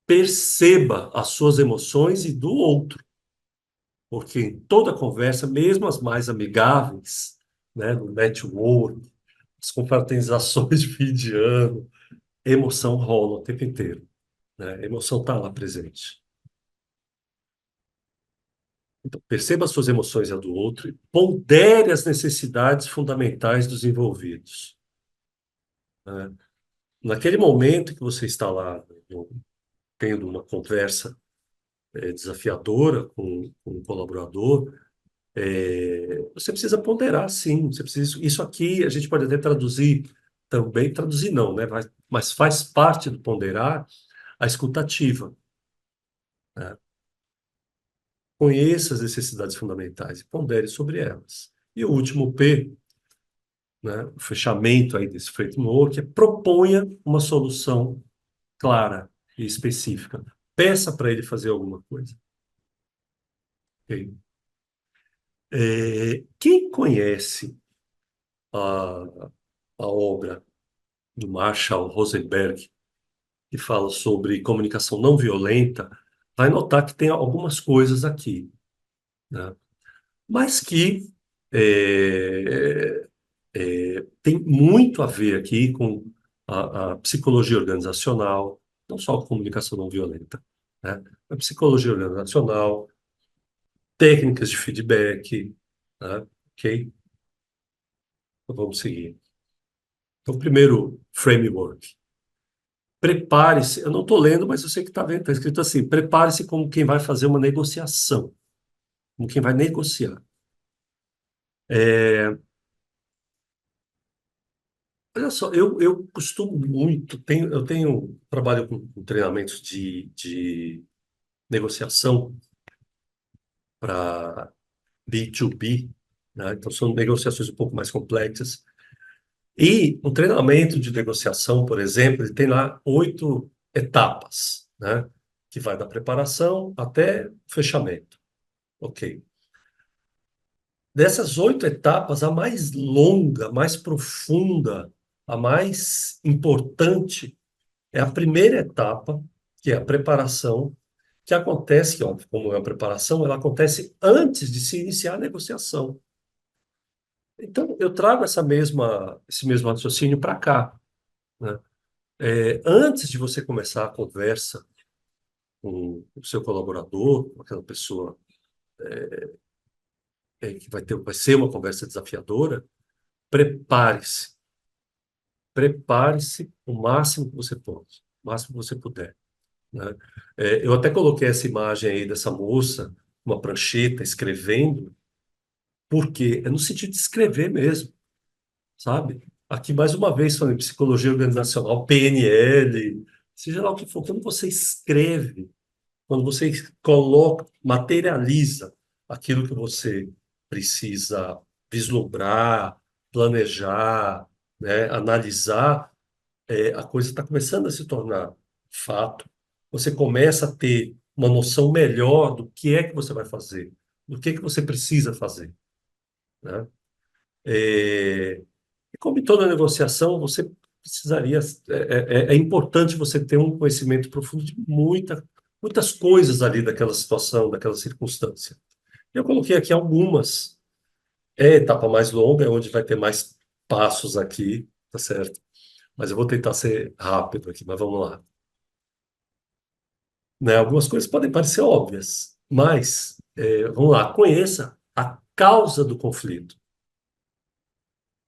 Perceba as suas emoções e do outro. Porque em toda conversa, mesmo as mais amigáveis, né, no network, as confraternizações de fim de ano, emoção rola o tempo inteiro, né? A emoção está lá presente. Então, perceba as suas emoções e a do outro e pondere as necessidades fundamentais dos envolvidos, né? Naquele momento que você está lá, tendo uma conversa desafiadora com um colaborador, você precisa ponderar, sim. Você precisa, isso aqui a gente pode até traduzir também, traduzir não, né? Mas faz parte do ponderar a escutativa, né? Conheça as necessidades fundamentais e pondere sobre elas. E o último P, né, o fechamento aí desse framework, é proponha uma solução clara e específica. Peça para ele fazer alguma coisa. Ok? Quem conhece a, a obra do Marshall Rosenberg, que fala sobre comunicação não violenta, vai notar que tem algumas coisas aqui, né? Mas que é, tem muito a ver aqui com a psicologia organizacional, não só a comunicação não violenta, né? A psicologia organizacional, técnicas de feedback, né? Ok? Então, vamos seguir. Então, primeiro framework. Prepare-se, eu não estou lendo, mas eu sei que está vendo, está escrito assim: prepare-se como quem vai fazer uma negociação, como quem vai negociar. É, olha só, eu costumo muito, eu tenho, trabalho com treinamentos de negociação para B2B, né? Então são negociações um pouco mais complexas. E um treinamento de negociação, por exemplo, ele tem lá 8 etapas, né? Que vai da preparação até o fechamento. Ok. Dessas 8 etapas, a mais longa, a mais profunda, a mais importante é a primeira etapa, que é a preparação, que acontece, ó, como é a preparação, ela acontece antes de se iniciar a negociação. Então, eu trago esse mesmo raciocínio para cá, né? Antes de você começar a conversa com o seu colaborador, com aquela pessoa que vai ser uma conversa desafiadora, prepare-se. Prepare-se o máximo que você pode, o máximo que você puder, né? Eu até coloquei essa imagem aí dessa moça, uma prancheta, escrevendo, porque é no sentido de escrever mesmo, sabe? Aqui, mais uma vez, falando em psicologia organizacional, PNL, seja lá o que for, quando você escreve, quando você coloca, materializa aquilo que você precisa vislumbrar, planejar, né, analisar, a coisa está começando a se tornar fato. Você começa a ter uma noção melhor do que é que você vai fazer, do que você precisa fazer, né? É, e como em toda negociação, você precisaria. É importante você ter um conhecimento profundo de muitas coisas ali daquela situação, daquela circunstância. Eu coloquei aqui algumas. É a etapa mais longa, é onde vai ter mais passos aqui, tá certo? Mas eu vou tentar ser rápido aqui, mas vamos lá. Né? Algumas coisas podem parecer óbvias, mas vamos lá, conheça a causa do conflito.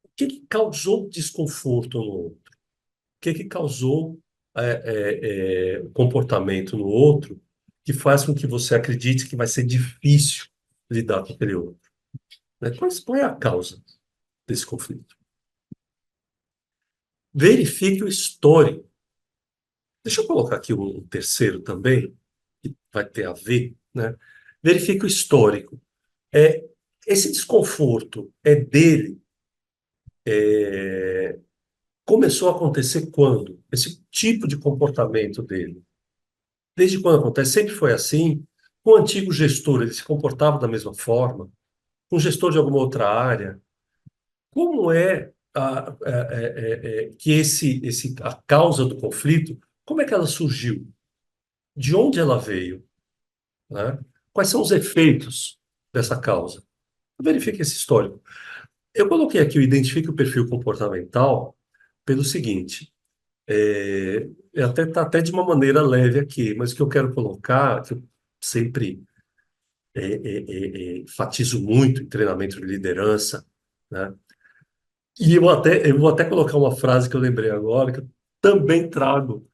O que que causou desconforto no outro? O que que causou o comportamento no outro que faz com que você acredite que vai ser difícil lidar com aquele outro? Né? Qual é a causa desse conflito? Verifique o histórico. Deixa eu colocar aqui um terceiro também, que vai ter a ver, né? Verifique o histórico. É, esse desconforto é dele, começou a acontecer quando? Esse tipo de comportamento dele. Desde quando acontece? Sempre foi assim. Com o antigo gestor, ele se comportava da mesma forma. Com o gestor de alguma outra área. Como é que a causa do conflito, como é que ela surgiu? De onde ela veio? Né? Quais são os efeitos? dessa causa. Verifique esse histórico. Eu coloquei aqui o identifique o perfil comportamental pelo seguinte, até tá até de uma maneira leve aqui, mas o que eu quero colocar, que eu sempre enfatizo muito em treinamento de liderança, né? E eu vou até colocar uma frase que eu lembrei agora, que eu também trago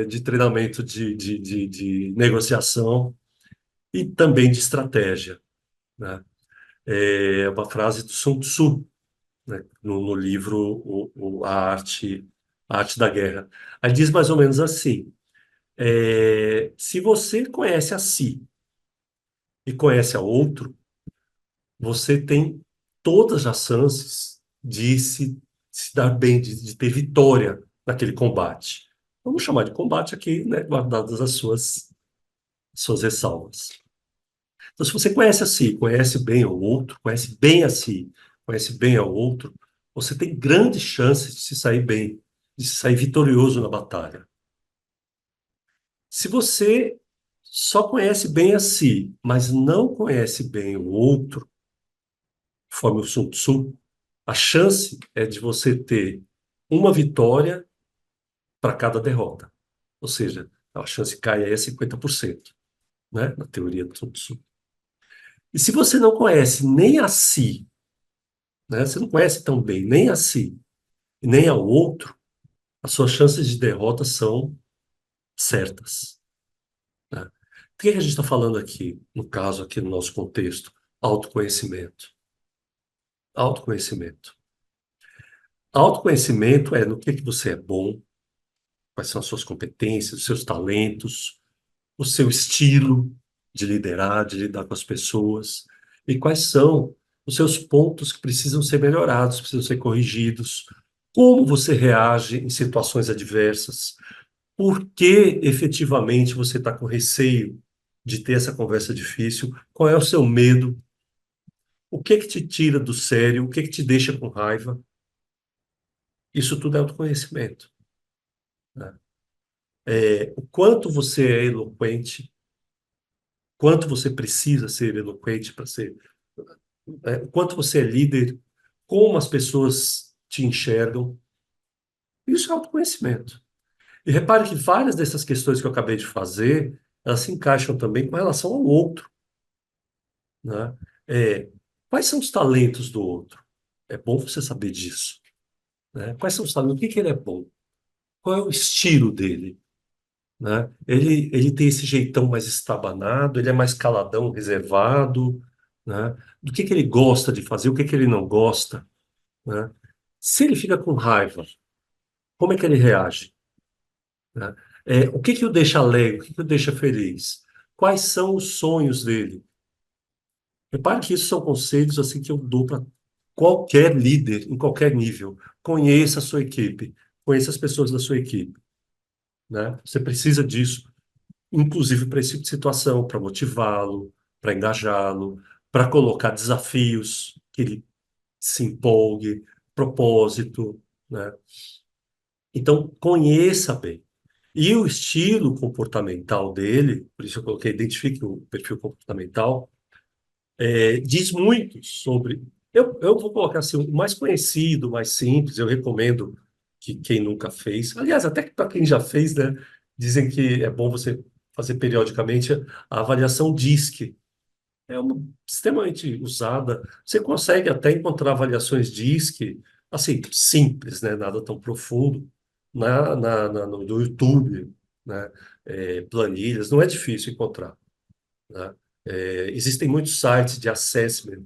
de treinamento de negociação e também de estratégia, né? É uma frase do Sun Tzu, né? No livro a Arte da Guerra. Aí diz mais ou menos assim: se você conhece a si e conhece a outro, você tem todas as chances de se dar bem, de ter vitória naquele combate. Vamos chamar de combate aqui, né, guardadas as suas ressalvas. Então, se você conhece a si, conhece bem ao outro, conhece bem a si, conhece bem ao outro, você tem grandes chances de se sair bem, de se sair vitorioso na batalha. Se você só conhece bem a si, mas não conhece bem o outro, conforme o Sun Tzu, a chance é de você ter uma vitória para cada derrota. Ou seja, a chance cai aí a 50%, né? Na teoria do Sun Tzu. E se você não conhece nem a si, né? Você não conhece tão bem nem a si e nem ao outro, as suas chances de derrota são certas, né? O que é que a gente está falando aqui, no caso, aqui no nosso contexto? Autoconhecimento. Autoconhecimento. Autoconhecimento é no que você é bom, quais são as suas competências, os seus talentos, o seu estilo de liderar, de lidar com as pessoas, e quais são os seus pontos que precisam ser melhorados, precisam ser corrigidos, como você reage em situações adversas, por que efetivamente você está com receio de ter essa conversa difícil, qual é o seu medo, o que que te tira do sério, o que que te deixa com raiva. Isso tudo é autoconhecimento, né? O quanto você é eloquente, quanto você precisa ser eloquente para ser, o quanto você é líder, como as pessoas te enxergam. Isso é autoconhecimento. E repare que várias dessas questões que eu acabei de fazer, elas se encaixam também com relação ao outro, né? É, quais são os talentos do outro? É bom você saber disso, né? Quais são os talentos? O que que ele é bom? Qual é o estilo dele, né? Ele tem esse jeitão mais estabanado, ele é mais caladão, reservado, né? Do que ele gosta de fazer, o que que ele não gosta, né? Se ele fica com raiva, como é que ele reage, né? O que que o deixa alegre, o que que o deixa feliz? Quais são os sonhos dele? Repare que isso são conselhos assim que eu dou para qualquer líder, em qualquer nível. Conheça a sua equipe, conheça as pessoas da sua equipe, né? Você precisa disso, inclusive para esse tipo de situação, para motivá-lo, para engajá-lo, para colocar desafios que ele se empolgue, propósito, né? Então, conheça bem. E o estilo comportamental dele, por isso eu coloquei, identifique o perfil comportamental, diz muito sobre. Eu vou colocar assim, o mais conhecido, o mais simples, eu recomendo que quem nunca fez, aliás, até para quem já fez, né, dizem que é bom você fazer periodicamente a avaliação DISC. É uma extremamente usada. Você consegue até encontrar avaliações DISC, assim, simples, né, nada tão profundo, no YouTube, né, planilhas, não é difícil encontrar, né? Existem muitos sites de assessment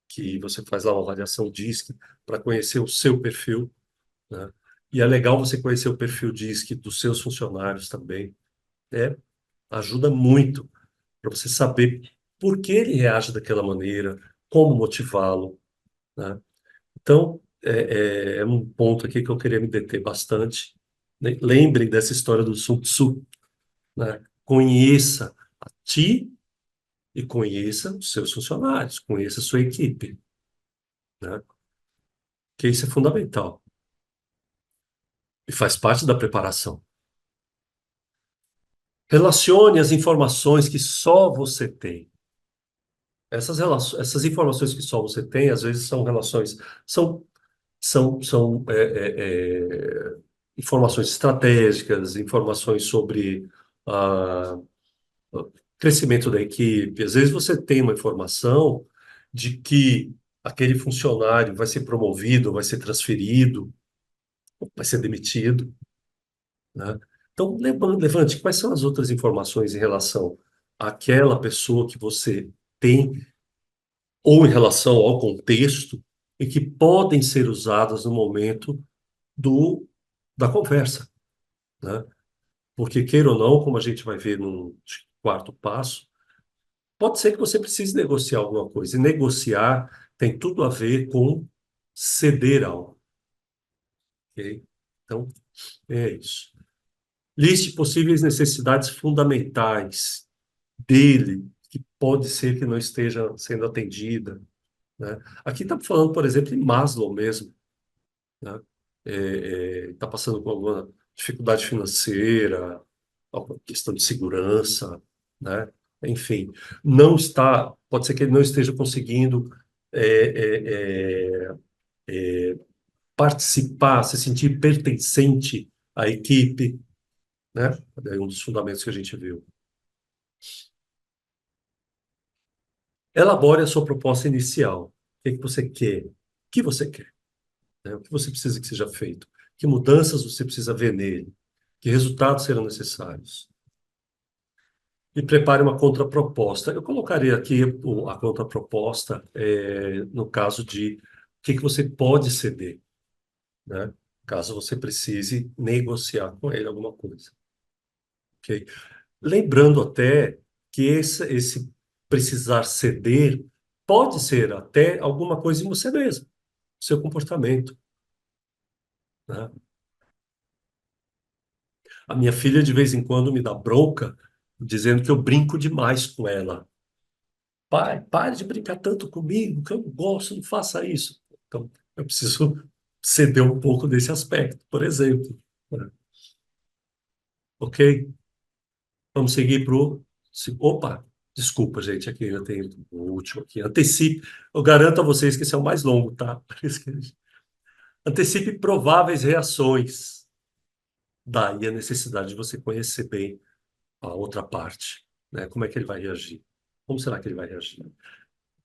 que você faz lá uma avaliação DISC para conhecer o seu perfil, né? E é legal você conhecer o perfil DISC dos seus funcionários também. É, ajuda muito para você saber por que ele reage daquela maneira, como motivá-lo, né? Então, é um ponto aqui que eu queria me deter bastante, né? Lembrem dessa história do Sun Tzu, né? Conheça a ti e conheça os seus funcionários, conheça a sua equipe, né? Que isso é fundamental e faz parte da preparação. Relacione as informações que só você tem. essas informações que só você tem, às vezes são relações, são, são informações estratégicas, informações sobre ah, crescimento da equipe. Às vezes você tem uma informação de que aquele funcionário vai ser promovido, vai ser transferido, vai ser demitido, né? Então, levante, quais são as outras informações em relação àquela pessoa que você tem ou em relação ao contexto e que podem ser usadas no momento do, da conversa, né? Porque, queira ou não, como a gente vai ver no quarto passo, pode ser que você precise negociar alguma coisa. E negociar tem tudo a ver com ceder algo, ok? Então, é isso. Liste possíveis necessidades fundamentais dele, que pode ser que não esteja sendo atendida, né? Aqui está falando, por exemplo, em Maslow mesmo, né? Está passando com alguma dificuldade financeira, alguma questão de segurança, né? Enfim, não está, pode ser que ele não esteja conseguindo é, é, participar, se sentir pertencente à equipe, né? É um dos fundamentos que a gente viu. Elabore a sua proposta inicial. O que é que você quer? O que você quer? Né? O que você precisa que seja feito? Que mudanças você precisa ver nele? Que resultados serão necessários? E prepare uma contraproposta. Eu colocaria aqui a contraproposta no caso de o que que você pode ceder, né? Caso você precise negociar com ele alguma coisa, ok? Lembrando até que esse precisar ceder pode ser até alguma coisa em você mesmo, seu comportamento, né? A minha filha de vez em quando me dá bronca dizendo que eu brinco demais com ela. Pai, pare de brincar tanto comigo, que eu não gosto, não faça isso. Então, eu preciso ceder um pouco desse aspecto, por exemplo, né? Ok? Vamos seguir para o. Opa! Desculpa, gente, aqui eu tenho o último aqui. Antecipe. Eu garanto a vocês que esse é o mais longo, tá? Por isso que antecipe prováveis reações. Daí a necessidade de você conhecer bem a outra parte, né? Como é que ele vai reagir? Como será que ele vai reagir?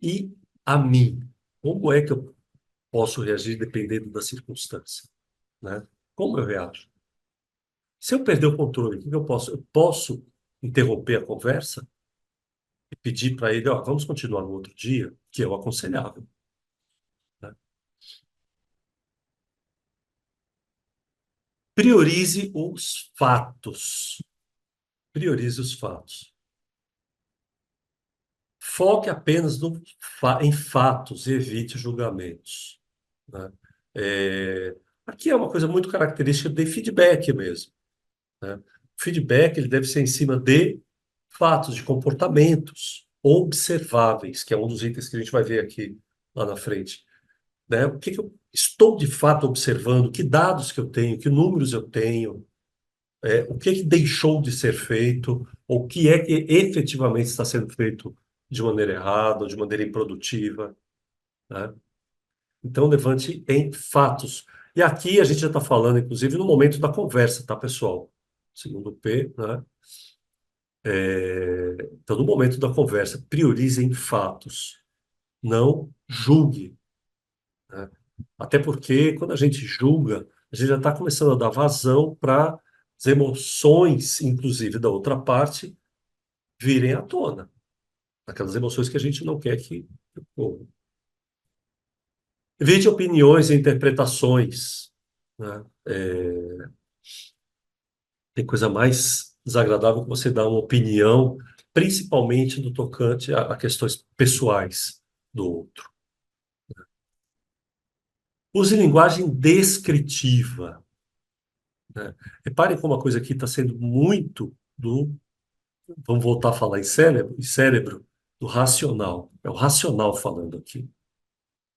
E a mim, como é que eu posso reagir dependendo da circunstância, né? Como eu reajo? Se eu perder o controle, o que eu posso? Eu posso interromper a conversa e pedir para ele, ó, vamos continuar no outro dia, que é o aconselhável, né? Priorize os fatos. Priorize os fatos. Foque apenas em fatos e evite julgamentos, né? É, aqui é uma coisa muito característica de feedback mesmo, né? O feedback ele deve ser em cima de fatos, de comportamentos observáveis, que é um dos itens que a gente vai ver aqui lá na frente, né? O que que eu estou de fato observando, que dados que eu tenho, que números eu tenho, o que que deixou de ser feito, ou o que é que efetivamente está sendo feito de maneira errada, ou de maneira improdutiva, né? Então, levante em fatos. E aqui a gente já está falando, inclusive, no momento da conversa, tá, pessoal? Segundo o P, né? Então, no momento da conversa, priorize em fatos, não julgue, né? Até porque, quando a gente julga, a gente já está começando a dar vazão para as emoções, inclusive da outra parte, virem à tona. Aquelas emoções que a gente não quer que ocorram. Evite opiniões e interpretações, né? Tem coisa mais desagradável que você dar uma opinião, principalmente no tocante a questões pessoais do outro. Use linguagem descritiva, né? Reparem como a coisa aqui está sendo muito do. Vamos voltar a falar em cérebro, do racional. É o racional falando aqui,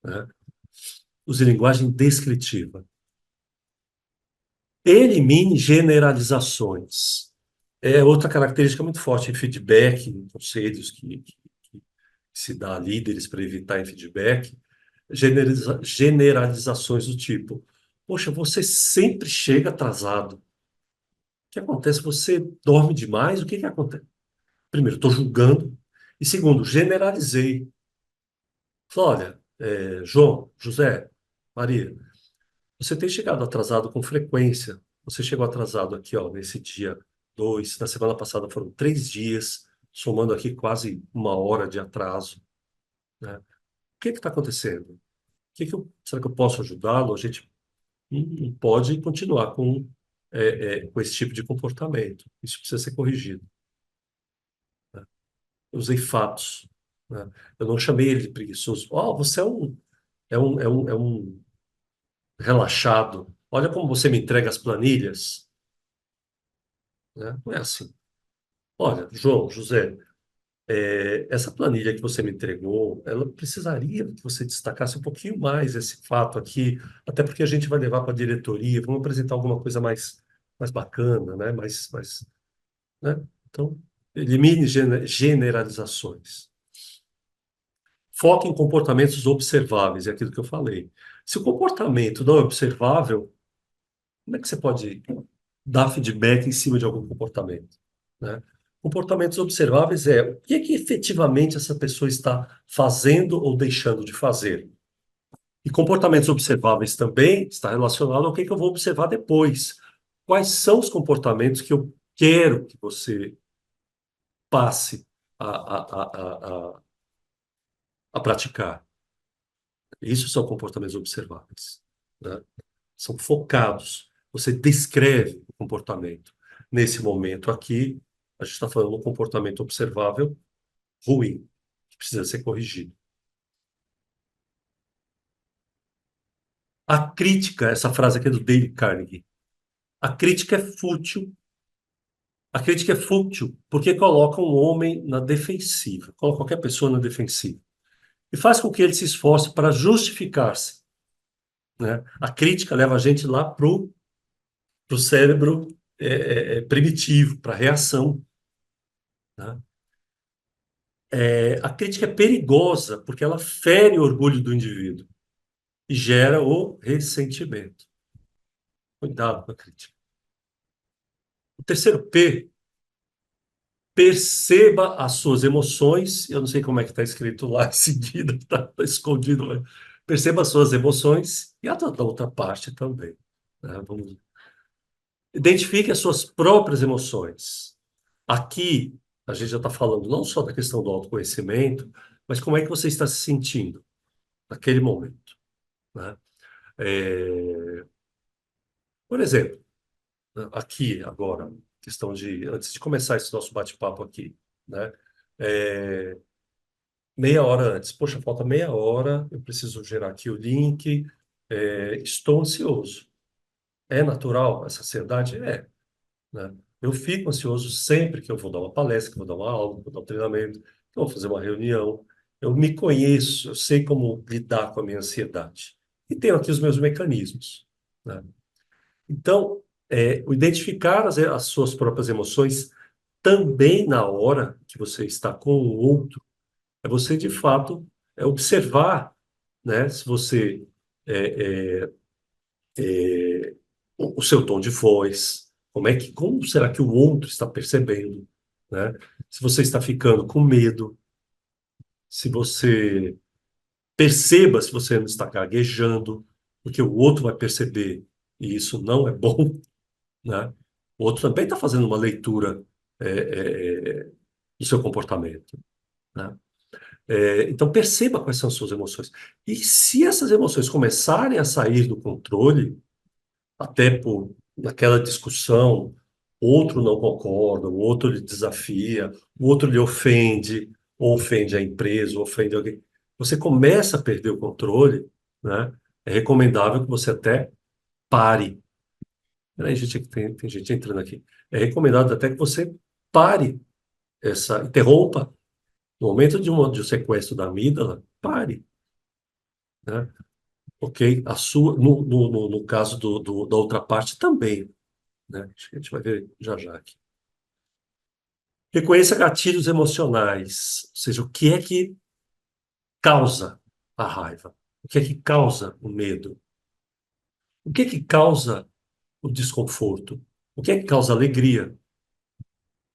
né? Use linguagem descritiva. Elimine generalizações. É outra característica muito forte em feedback, em conselhos que se dá a líderes para evitar em feedback, generalizações do tipo: poxa, você sempre chega atrasado. O que acontece? Você dorme demais? O que que acontece? Primeiro, estou julgando. E segundo, generalizei. Falei: olha, João, José, Maria, você tem chegado atrasado com frequência. Você chegou atrasado aqui, ó, nesse dia 2. Na semana passada foram 3 dias, somando aqui quase 1 hora de atraso, né? O que está acontecendo? Será que eu posso ajudá-lo? A gente não pode continuar com esse tipo de comportamento. Isso precisa ser corrigido, né? Eu usei fatos, né? Eu não chamei ele de preguiçoso. Oh, você é um relaxado. Olha como você me entrega as planilhas, né? Não é assim. Olha, João, José, essa planilha que você me entregou, ela precisaria que você destacasse um pouquinho mais esse fato aqui, até porque a gente vai levar para a diretoria, vamos apresentar alguma coisa mais bacana, né? Né? Então, elimine generalizações. Foque em comportamentos observáveis, é aquilo que eu falei. Se o comportamento não é observável, como é que você pode dar feedback em cima de algum comportamento, né? Comportamentos observáveis é o que é que efetivamente essa pessoa está fazendo ou deixando de fazer. E comportamentos observáveis também está relacionado ao que é que eu vou observar depois. Quais são os comportamentos que eu quero que você passe a praticar? Isso são comportamentos observáveis, né? São focados. Você descreve o comportamento. Nesse momento aqui, a gente está falando de um comportamento observável ruim, que precisa ser corrigido. A crítica, essa frase aqui é do Dale Carnegie, a crítica é fútil. A crítica é fútil porque coloca um homem na defensiva, coloca qualquer pessoa na defensiva e faz com que ele se esforce para justificar-se, né? A crítica leva a gente lá pro cérebro primitivo, para a reação, né? A crítica é perigosa porque ela fere o orgulho do indivíduo e gera o ressentimento. Cuidado com a crítica. O terceiro P, perceba as suas emoções. Eu não sei como é que está escrito lá em seguida, está escondido, mas perceba as suas emoções e a da outra parte também, né? Identifique as suas próprias emoções. Aqui, a gente já está falando não só da questão do autoconhecimento, mas como é que você está se sentindo naquele momento, né? É, por exemplo, aqui agora, questão de, antes de começar esse nosso bate-papo aqui, né? É, meia hora antes, poxa, falta meia hora, eu preciso gerar aqui o link, estou ansioso. É natural essa ansiedade? É, né? Eu fico ansioso sempre que eu vou dar uma palestra, que eu vou dar uma aula, que eu vou dar um treinamento, que eu vou fazer uma reunião. Eu me conheço, eu sei como lidar com a minha ansiedade. E tenho aqui os meus mecanismos, né? Então, o identificar as suas próprias emoções também na hora que você está com o outro, é você, de fato, observar, né, se você é, é, o seu tom de voz, como será que o outro está percebendo, né? Se você está ficando com medo, se você perceba se você não está gaguejando, porque o outro vai perceber e isso não é bom, né? O outro também está fazendo uma leitura do seu comportamento, né? Então perceba quais são as suas emoções. E se essas emoções começarem a sair do controle, até por naquela discussão, outro não concorda, o outro lhe desafia, o outro lhe ofende, ou ofende a empresa, ou ofende alguém. Você começa a perder o controle, né? É recomendável que você até pare. Peraí, gente, tem gente entrando aqui. É recomendado até que você pare interrompa. No momento de um sequestro da amígdala, pare, né? Ok? No caso da outra parte também, né? Acho que a gente vai ver já já aqui. Reconheça gatilhos emocionais, ou seja, o que é que causa a raiva? O que é que causa o medo? O que é que causa o desconforto? O que é que causa alegria?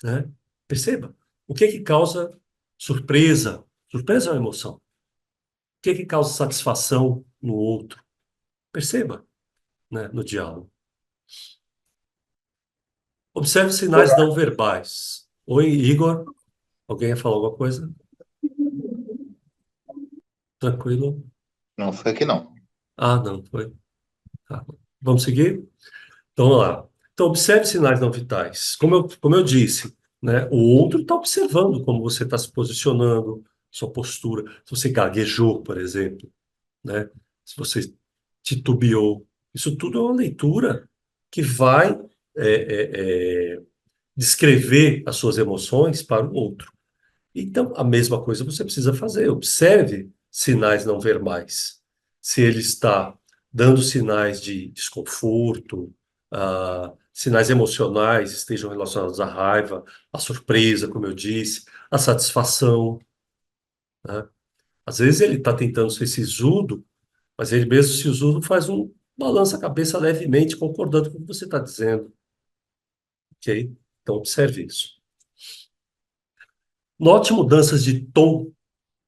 Né? Perceba. O que é que causa surpresa? Surpresa é uma emoção. O que é que causa satisfação no outro? Perceba, né, no diálogo. Observe sinais não verbais. Oi, Igor. Alguém ia falar alguma coisa? Tranquilo? Não foi aqui, não. Ah, não, foi. Tá. Vamos seguir? Então, vamos lá. Então, observe sinais não vitais. Como eu disse, né, o outro está observando como você está se posicionando, sua postura. Se você gaguejou, por exemplo, né? Se você titubeou. Isso tudo é uma leitura que vai descrever as suas emoções para o outro. Então, a mesma coisa você precisa fazer. Observe sinais não verbais. Se ele está dando sinais de desconforto, sinais emocionais estejam relacionados à raiva, à surpresa, como eu disse, à satisfação, né? Às vezes ele está tentando ser sisudo, mas ele mesmo sisudo faz balança a cabeça levemente, concordando com o que você está dizendo, ok? Então, observe isso. Note mudanças de tom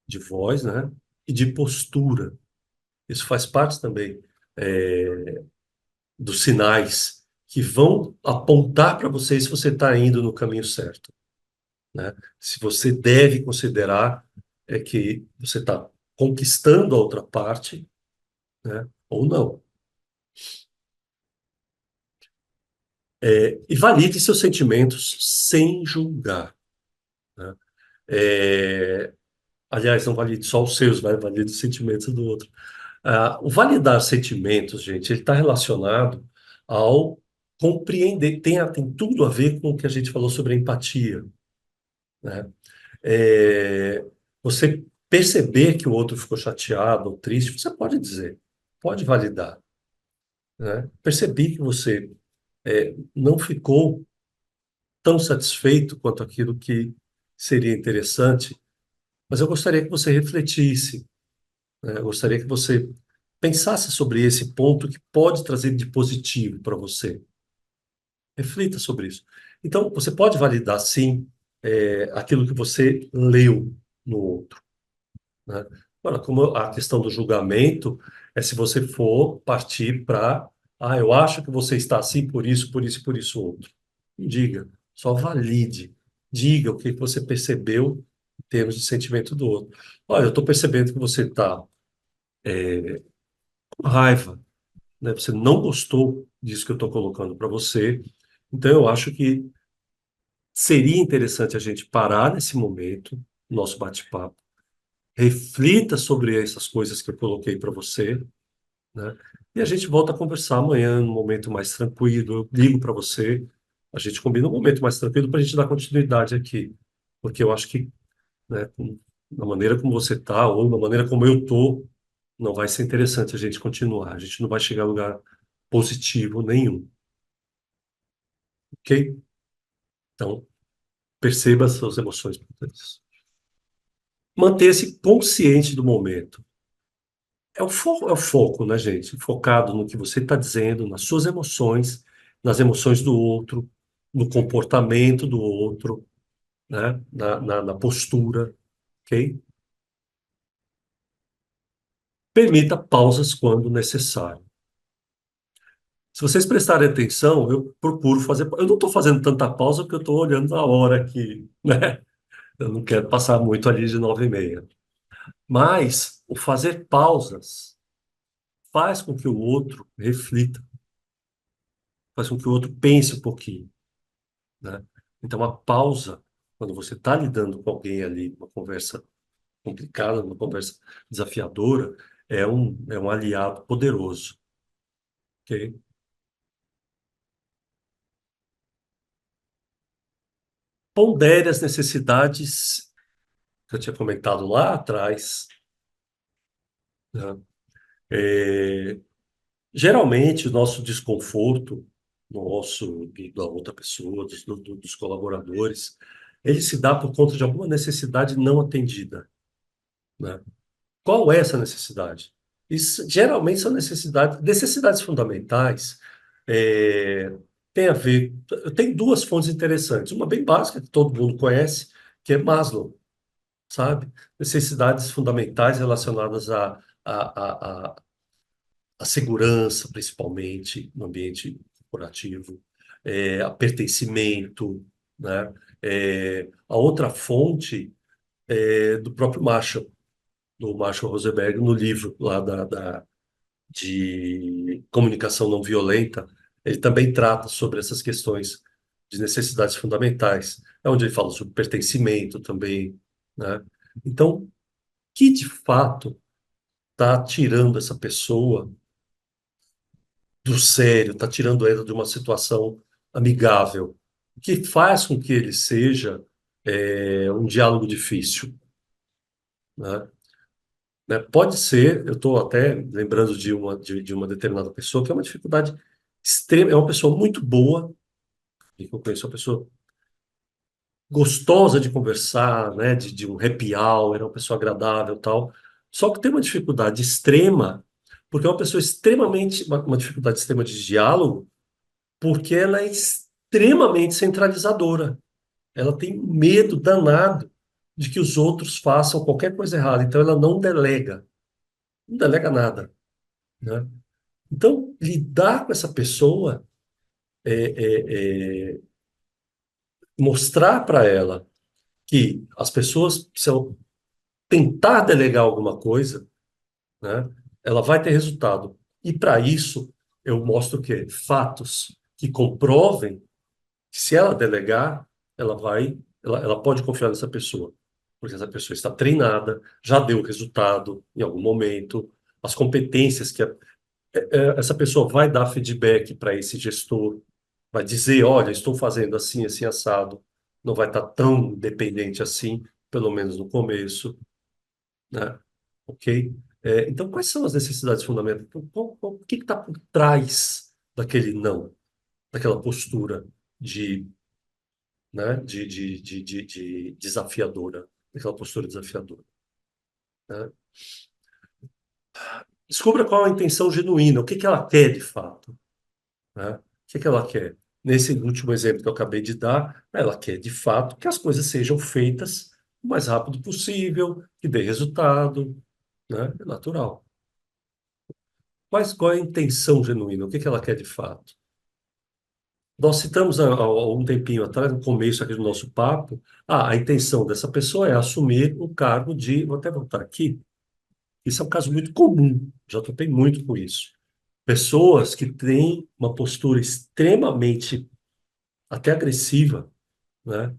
de voz, né? E de postura. Isso faz parte também dos sinais que vão apontar para você se você está indo no caminho certo, né? Se você deve considerar que você está conquistando a outra parte, né? Ou não. E valide seus sentimentos sem julgar, né? É, aliás, não valide só os seus, valide os sentimentos do outro. O validar sentimentos, gente, ele está relacionado ao compreender, tem tudo a ver com o que a gente falou sobre a empatia, né? É, você perceber que o outro ficou chateado ou triste, você pode dizer, pode validar, né? Percebi que você não ficou tão satisfeito quanto aquilo que seria interessante, mas eu gostaria que você refletisse, né? Eu gostaria que você pensasse sobre esse ponto que pode trazer de positivo para você. Reflita sobre isso. Então, você pode validar, sim, aquilo que você leu no outro, né? Agora, como a questão do julgamento é se você for partir para, eu acho que você está assim por isso, por isso e por isso outro. Não diga, só valide. Diga o que você percebeu em termos de sentimento do outro. Olha, eu estou percebendo que você está com raiva, né? Você não gostou disso que eu estou colocando para você. Então, eu acho que seria interessante a gente parar nesse momento, nosso bate-papo, reflita sobre essas coisas que eu coloquei para você, né? E a gente volta a conversar amanhã, num momento mais tranquilo. Eu ligo para você, a gente combina um momento mais tranquilo para a gente dar continuidade aqui, porque eu acho que, né, da maneira como você está, ou da maneira como eu estou, não vai ser interessante a gente continuar. A gente não vai chegar a lugar positivo nenhum, ok? Então, perceba as suas emoções. Manter-se consciente do momento. É o foco, né, gente? Focado no que você está dizendo, nas suas emoções, nas emoções do outro, no comportamento do outro, né? Na postura, ok? Permita pausas quando necessário. Se vocês prestarem atenção, eu procuro fazer. Eu não estou fazendo tanta pausa porque eu estou olhando a hora aqui, né? Eu não quero passar muito ali de 9h30. Mas o fazer pausas faz com que o outro reflita, faz com que o outro pense um pouquinho, né? Então, a pausa, quando você está lidando com alguém ali, uma conversa complicada, uma conversa desafiadora, é um aliado poderoso, ok? Pondere as necessidades que eu tinha comentado lá atrás, né? É, geralmente, o nosso desconforto, nosso e da outra pessoa, dos colaboradores, ele se dá por conta de alguma necessidade não atendida, né? Qual é essa necessidade? Isso, geralmente são necessidades fundamentais. é, Tem a ver. Eu tenho duas fontes interessantes. Uma bem básica, que todo mundo conhece, que é Maslow, sabe? Necessidades fundamentais relacionadas à segurança, principalmente no ambiente corporativo, a pertencimento, né? A outra fonte é do próprio Marshall, do Marshall Rosenberg, no livro lá de comunicação não violenta. Ele também trata sobre essas questões de necessidades fundamentais, é onde ele fala sobre pertencimento também, né? Então, que de fato está tirando essa pessoa do sério, está tirando ela de uma situação amigável, o que faz com que ele seja um diálogo difícil, né? Pode ser, eu estou até lembrando de uma determinada pessoa que é uma dificuldade extrema, é uma pessoa muito boa, e que eu conheço uma pessoa gostosa de conversar, né, de um happy hour, é uma pessoa agradável e tal, só que tem uma dificuldade extrema, porque é uma pessoa extremamente, uma dificuldade extrema de diálogo, porque ela é extremamente centralizadora. Ela tem medo danado de que os outros façam qualquer coisa errada, então ela não delega nada, né? Então, lidar com essa pessoa é mostrar para ela que as pessoas precisam tentar delegar alguma coisa, né? Ela vai ter resultado. E para isso, eu mostro o quê? Fatos que comprovem que se ela delegar, ela pode confiar nessa pessoa, porque essa pessoa está treinada, já deu resultado em algum momento, as competências essa pessoa vai dar feedback para esse gestor, vai dizer, olha, estou fazendo assim, assim, assado, não vai estar tão dependente assim, pelo menos no começo, né? Ok? Então, quais são as necessidades fundamentais? O que está por trás daquele não, daquela postura de, né, de desafiadora, daquela postura desafiadora, né? Descubra qual a intenção genuína, o que que ela quer de fato, né? O que que ela quer? Nesse último exemplo que eu acabei de dar, ela quer de fato que as coisas sejam feitas o mais rápido possível, que dê resultado, né? É natural. Mas qual é a intenção genuína? O que que ela quer de fato? Nós citamos há um tempinho atrás, no começo aqui do nosso papo, a intenção dessa pessoa é assumir o cargo de, vou até voltar aqui, isso é um caso muito comum, já topei muito com isso. Pessoas que têm uma postura extremamente até agressiva, né?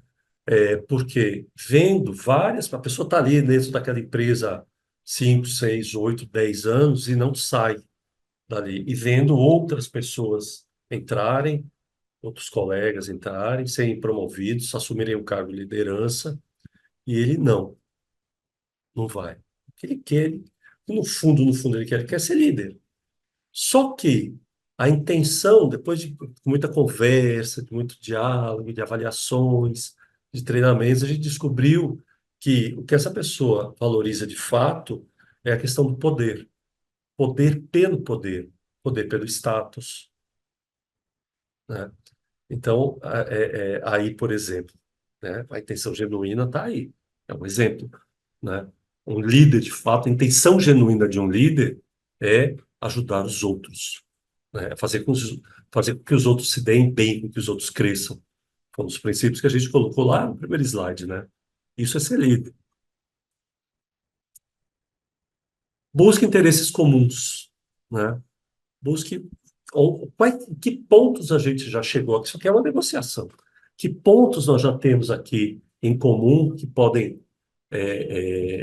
Porque vendo várias, a pessoa está ali dentro daquela empresa 5, 6, 8, 10 anos e não sai dali, e vendo outras pessoas entrarem, outros colegas entrarem, serem promovidos, assumirem o cargo de liderança, e ele não vai. O que ele quer, no fundo, ele quer ser líder. Só que a intenção, depois de muita conversa, de muito diálogo, de avaliações, de treinamentos, a gente descobriu que o que essa pessoa valoriza de fato é a questão do poder. Poder, poder pelo status, né? Então, aí, por exemplo, né, a intenção genuína está aí. É um exemplo, né? Um líder, de fato, a intenção genuína de um líder é ajudar os outros, né? Fazer com que os outros se deem bem, com que os outros cresçam. Foi um dos princípios que a gente colocou lá no primeiro slide, né? Isso é ser líder. Busque interesses comuns, né? Busque que pontos a gente já chegou aqui. Isso aqui é uma negociação. Que pontos nós já temos aqui em comum que podem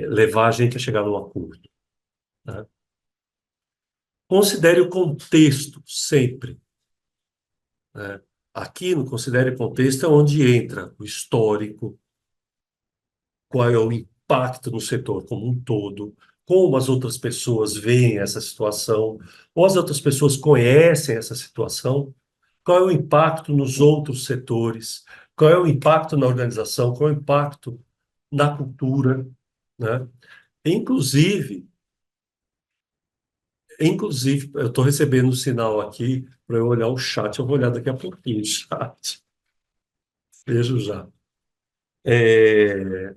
levar a gente a chegar num acordo, né? Considere o contexto sempre, né? Aqui no Considere o Contexto é onde entra o histórico, qual é o impacto no setor como um todo, como as outras pessoas veem essa situação, ou as outras pessoas conhecem essa situação, qual é o impacto nos outros setores, qual é o impacto na organização, qual é o impacto na cultura, né? Inclusive, Inclusive, eu estou recebendo um sinal aqui para eu olhar o chat. Eu vou olhar daqui a pouquinho o chat. Vejo já. É,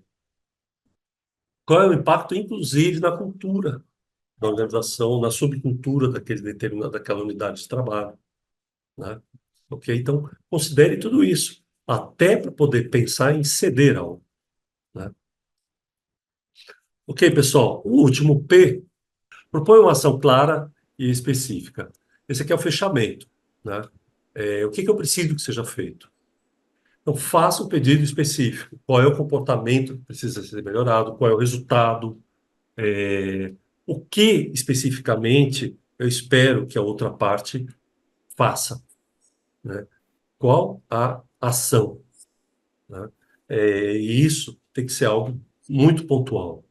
qual é o impacto, inclusive, na cultura da organização, na subcultura daquela unidade de trabalho, né? Ok? Então, considere tudo isso, até para poder pensar em ceder algo, né? Ok, pessoal? O último P, propõe uma ação clara e específica. Esse aqui é o fechamento, né? O que que eu preciso que seja feito? Então, faça um pedido específico. Qual é o comportamento que precisa ser melhorado? Qual é o resultado? É, o que especificamente eu espero que a outra parte faça, né? Qual a ação, né? E isso tem que ser algo muito pontual,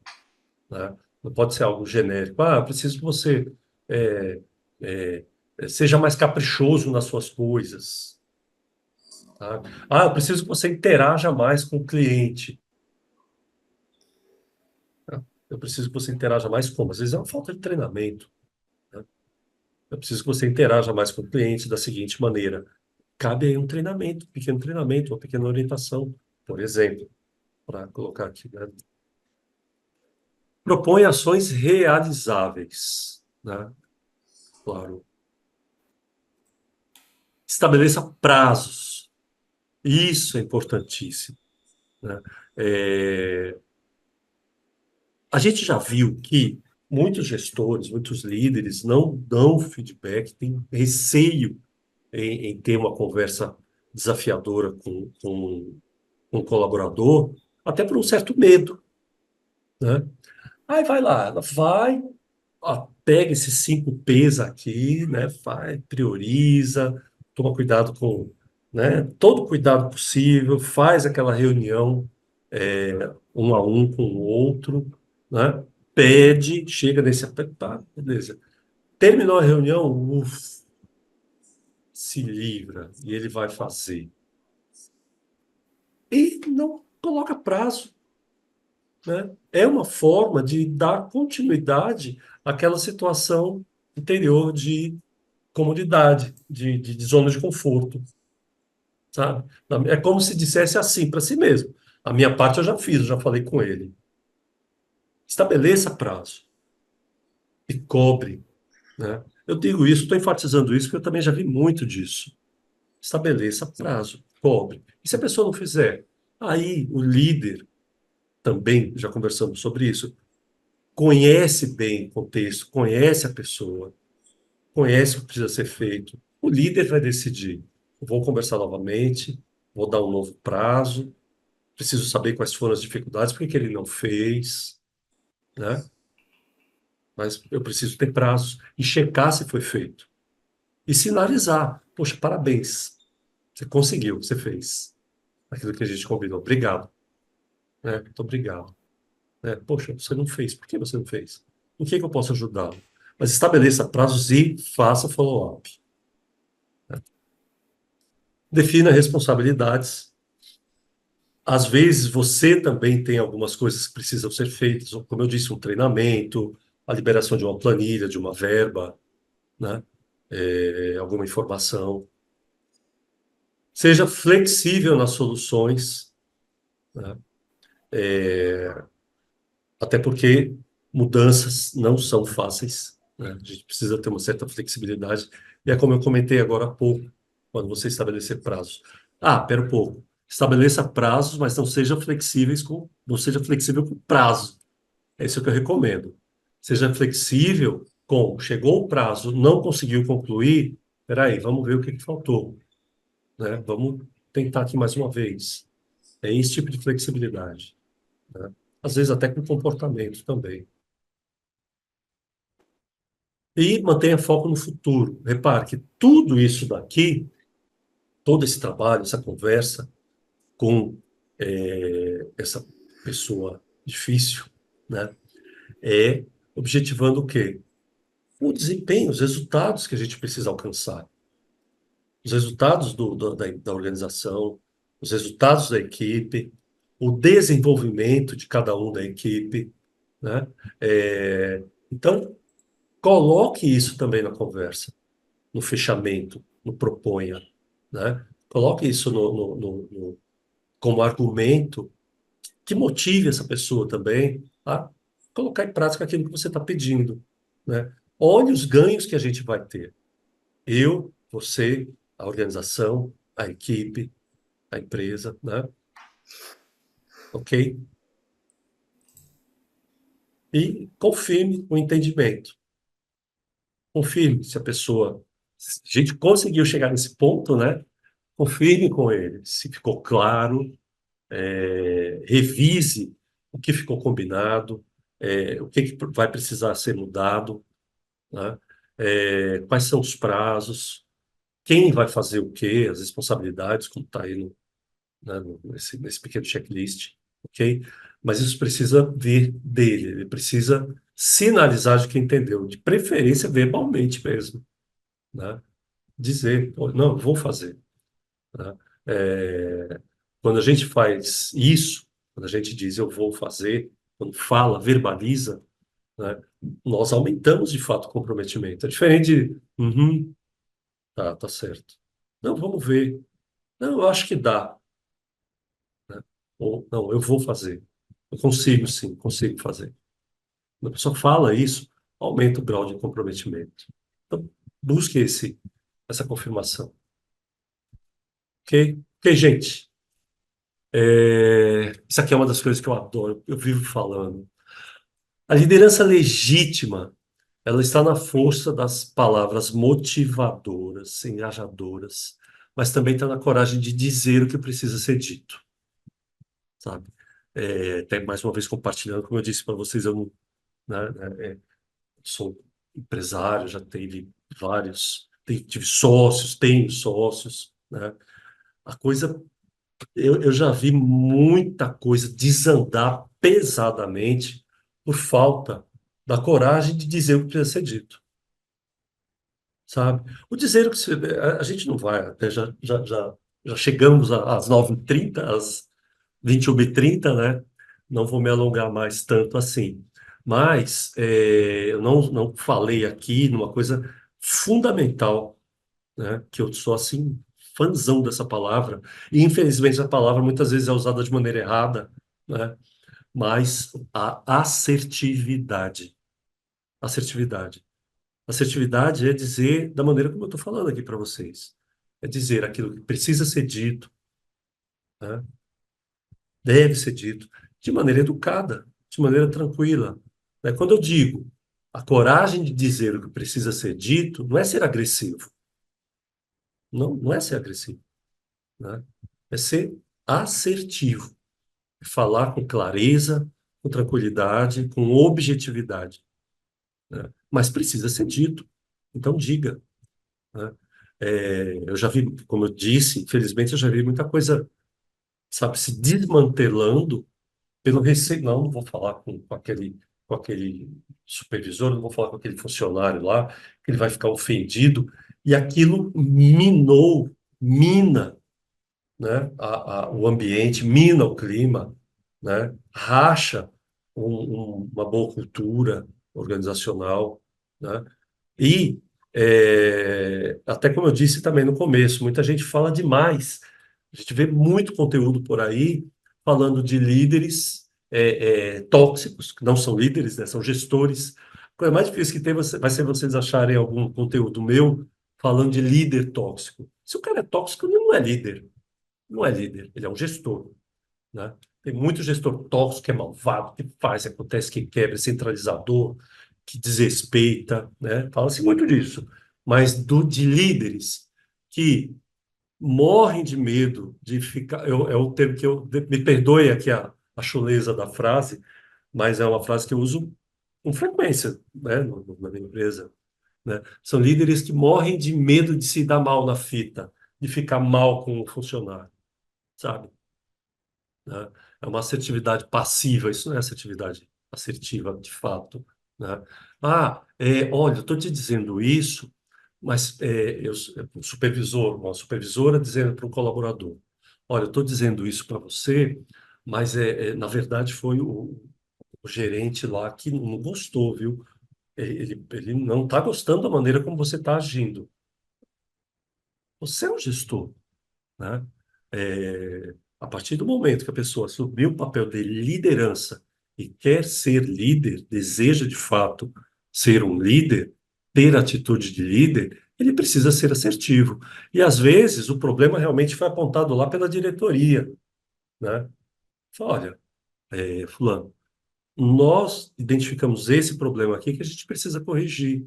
né? Não pode ser algo genérico. Ah, eu preciso que você é, é, seja mais caprichoso nas suas coisas, tá? Ah, eu preciso que você interaja mais com o cliente. Tá? Eu preciso que você interaja mais como? Às vezes é uma falta de treinamento, né? Eu preciso que você interaja mais com o cliente da seguinte maneira. Cabe aí um treinamento, um pequeno treinamento, uma pequena orientação, por exemplo, para colocar aqui, né? Propõe ações realizáveis, né? Claro. Estabeleça prazos. Isso é importantíssimo, né? É, a gente já viu que muitos gestores, muitos líderes não dão feedback, têm receio em ter uma conversa desafiadora com um colaborador, até por um certo medo, né? Aí vai lá, ela vai, ó, pega esses 5 P's aqui, né? Vai, prioriza, toma cuidado com, né? Todo cuidado possível, faz aquela reunião um a um com o outro, né? Pede, chega nesse, tá, beleza. Terminou a reunião, se livra e ele vai fazer. E não coloca prazo, né? É uma forma de dar continuidade àquela situação interior de comodidade, de zona de conforto, sabe? É como se dissesse assim para si mesmo. A minha parte eu já fiz, eu já falei com ele. Estabeleça prazo e cobre, né? Eu digo isso, estou enfatizando isso, porque eu também já vi muito disso. Estabeleça prazo, cobre. E se a pessoa não fizer? Aí o líder, também já conversamos sobre isso, conhece bem o contexto, conhece a pessoa, conhece o que precisa ser feito. O líder vai decidir. Vou conversar novamente, vou dar um novo prazo, preciso saber quais foram as dificuldades, por que que ele não fez, né? Mas eu preciso ter prazos e checar se foi feito. E sinalizar. Poxa, parabéns. Você conseguiu, você fez aquilo que a gente combinou. Obrigado. Né? Muito obrigado. Né? Poxa, você não fez. Por que você não fez? Em que eu posso ajudá-lo? Mas estabeleça prazos e faça follow-up. Defina responsabilidades. Às vezes você também tem algumas coisas que precisam ser feitas, como eu disse, um treinamento, a liberação de uma planilha, de uma verba, né? Alguma informação. Seja flexível nas soluções, né? Até porque mudanças não são fáceis, né? A gente precisa ter uma certa flexibilidade. E é como eu comentei agora há pouco, quando você estabelecer prazos. Ah, pera um pouco. Estabeleça prazos, mas não seja flexível com prazo. É isso que eu recomendo. Seja flexível com, chegou o prazo, não conseguiu concluir, peraí, vamos ver o que que faltou, né? Vamos tentar aqui mais uma vez. É esse tipo de flexibilidade, né? Às vezes até com comportamento também. E mantenha foco no futuro. Repare que tudo isso daqui, todo esse trabalho, essa conversa com essa pessoa difícil, né, é objetivando o quê? O desempenho, os resultados que a gente precisa alcançar. Os resultados da organização, os resultados da equipe, o desenvolvimento de cada um da equipe, né? Então, coloque isso também na conversa, no fechamento, no proponha, né? Coloque isso como argumento que motive essa pessoa também a colocar em prática aquilo que você está pedindo, né? Olhe os ganhos que a gente vai ter. Eu, você, a organização, a equipe, a empresa, né? Ok? E confirme o entendimento. Confirme se a pessoa, se a gente conseguiu chegar nesse ponto, né? Confirme com ele se ficou claro, revise o que ficou combinado, o que que vai precisar ser mudado, né? Quais são os prazos, quem vai fazer o quê, as responsabilidades, como está aí né, nesse pequeno checklist, ok? Mas isso precisa vir dele, ele precisa sinalizar de que entendeu, de preferência verbalmente mesmo, né? Dizer, "Pô, não, vou fazer", né? Quando a gente faz isso, quando a gente diz eu vou fazer, quando fala, verbaliza, né, nós aumentamos de fato o comprometimento. É diferente de, uhum, tá certo. Não, vamos ver. Não, eu acho que dá, né? Ou, não, eu vou fazer. Eu consigo, sim, consigo fazer. Quando a pessoa fala isso, aumenta o grau de comprometimento. Então, busque essa confirmação. Ok? Ok, gente. Isso aqui é uma das coisas que eu adoro, eu vivo falando. A liderança legítima, ela está na força das palavras motivadoras, engajadoras, mas também está na coragem de dizer o que precisa ser dito, sabe? Até mais uma vez compartilhando, como eu disse para vocês, eu não, sou empresário, já tive vários, tive sócios, tenho sócios, né? A coisa, eu já vi muita coisa desandar pesadamente por falta da coragem de dizer o que precisa ser dito, sabe? O dizer o que a gente não vai, até já chegamos às 9h30, às 21h30, né? Não vou me alongar mais tanto assim. Mas eu não falei aqui numa coisa fundamental, né? Que eu sou assim, fãzão dessa palavra. E infelizmente a palavra muitas vezes é usada de maneira errada, né? Mas a assertividade. Assertividade. Assertividade é dizer da maneira como eu estou falando aqui para vocês. É dizer aquilo que precisa ser dito, né? Deve ser dito de maneira educada, de maneira tranquila, né? Quando eu digo a coragem de dizer o que precisa ser dito, não é ser agressivo, não é ser agressivo, né? É ser assertivo, é falar com clareza, com tranquilidade, com objetividade, né? Mas precisa ser dito, então diga, né? Eu já vi, como eu disse, infelizmente eu já vi muita coisa, sabe, se desmantelando pelo receio. Não vou falar com aquele supervisor, não vou falar com aquele funcionário lá, que ele vai ficar ofendido. E aquilo mina, né, o ambiente, mina o clima, né, racha uma boa cultura organizacional, né? E, até como eu disse também no começo, muita gente fala demais. A gente vê muito conteúdo por aí falando de líderes tóxicos, que não são líderes, né, são gestores. A coisa mais difícil que tem vai ser vocês acharem algum conteúdo meu falando de líder tóxico. Se o cara é tóxico, ele não é líder. Não é líder, ele é um gestor, né? Tem muito gestor tóxico que é malvado, que faz, que acontece, que quebra, é centralizador, que desrespeita, né? Fala-se muito disso. Mas de líderes que morrem de medo de ficar. É o termo que eu. Me perdoe aqui a chuleza da frase, mas é uma frase que eu uso com frequência, né, na minha empresa, né? São líderes que morrem de medo de se dar mal na fita, de ficar mal com o funcionário, sabe? Né? É uma assertividade passiva, isso não é assertividade assertiva de fato, né? Olha, eu estou te dizendo isso, mas um supervisor, uma supervisora dizendo para um colaborador, olha, eu estou dizendo isso para você, mas na verdade foi o gerente lá que não gostou, viu? ele não está gostando da maneira como você está agindo. Você é um gestor, né? A partir do momento que a pessoa assumiu o papel de liderança e quer ser líder, deseja de fato ser um líder, ter atitude de líder, ele precisa ser assertivo. E às vezes o problema realmente foi apontado lá pela diretoria, né? Fala, olha, fulano, nós identificamos esse problema aqui que a gente precisa corrigir,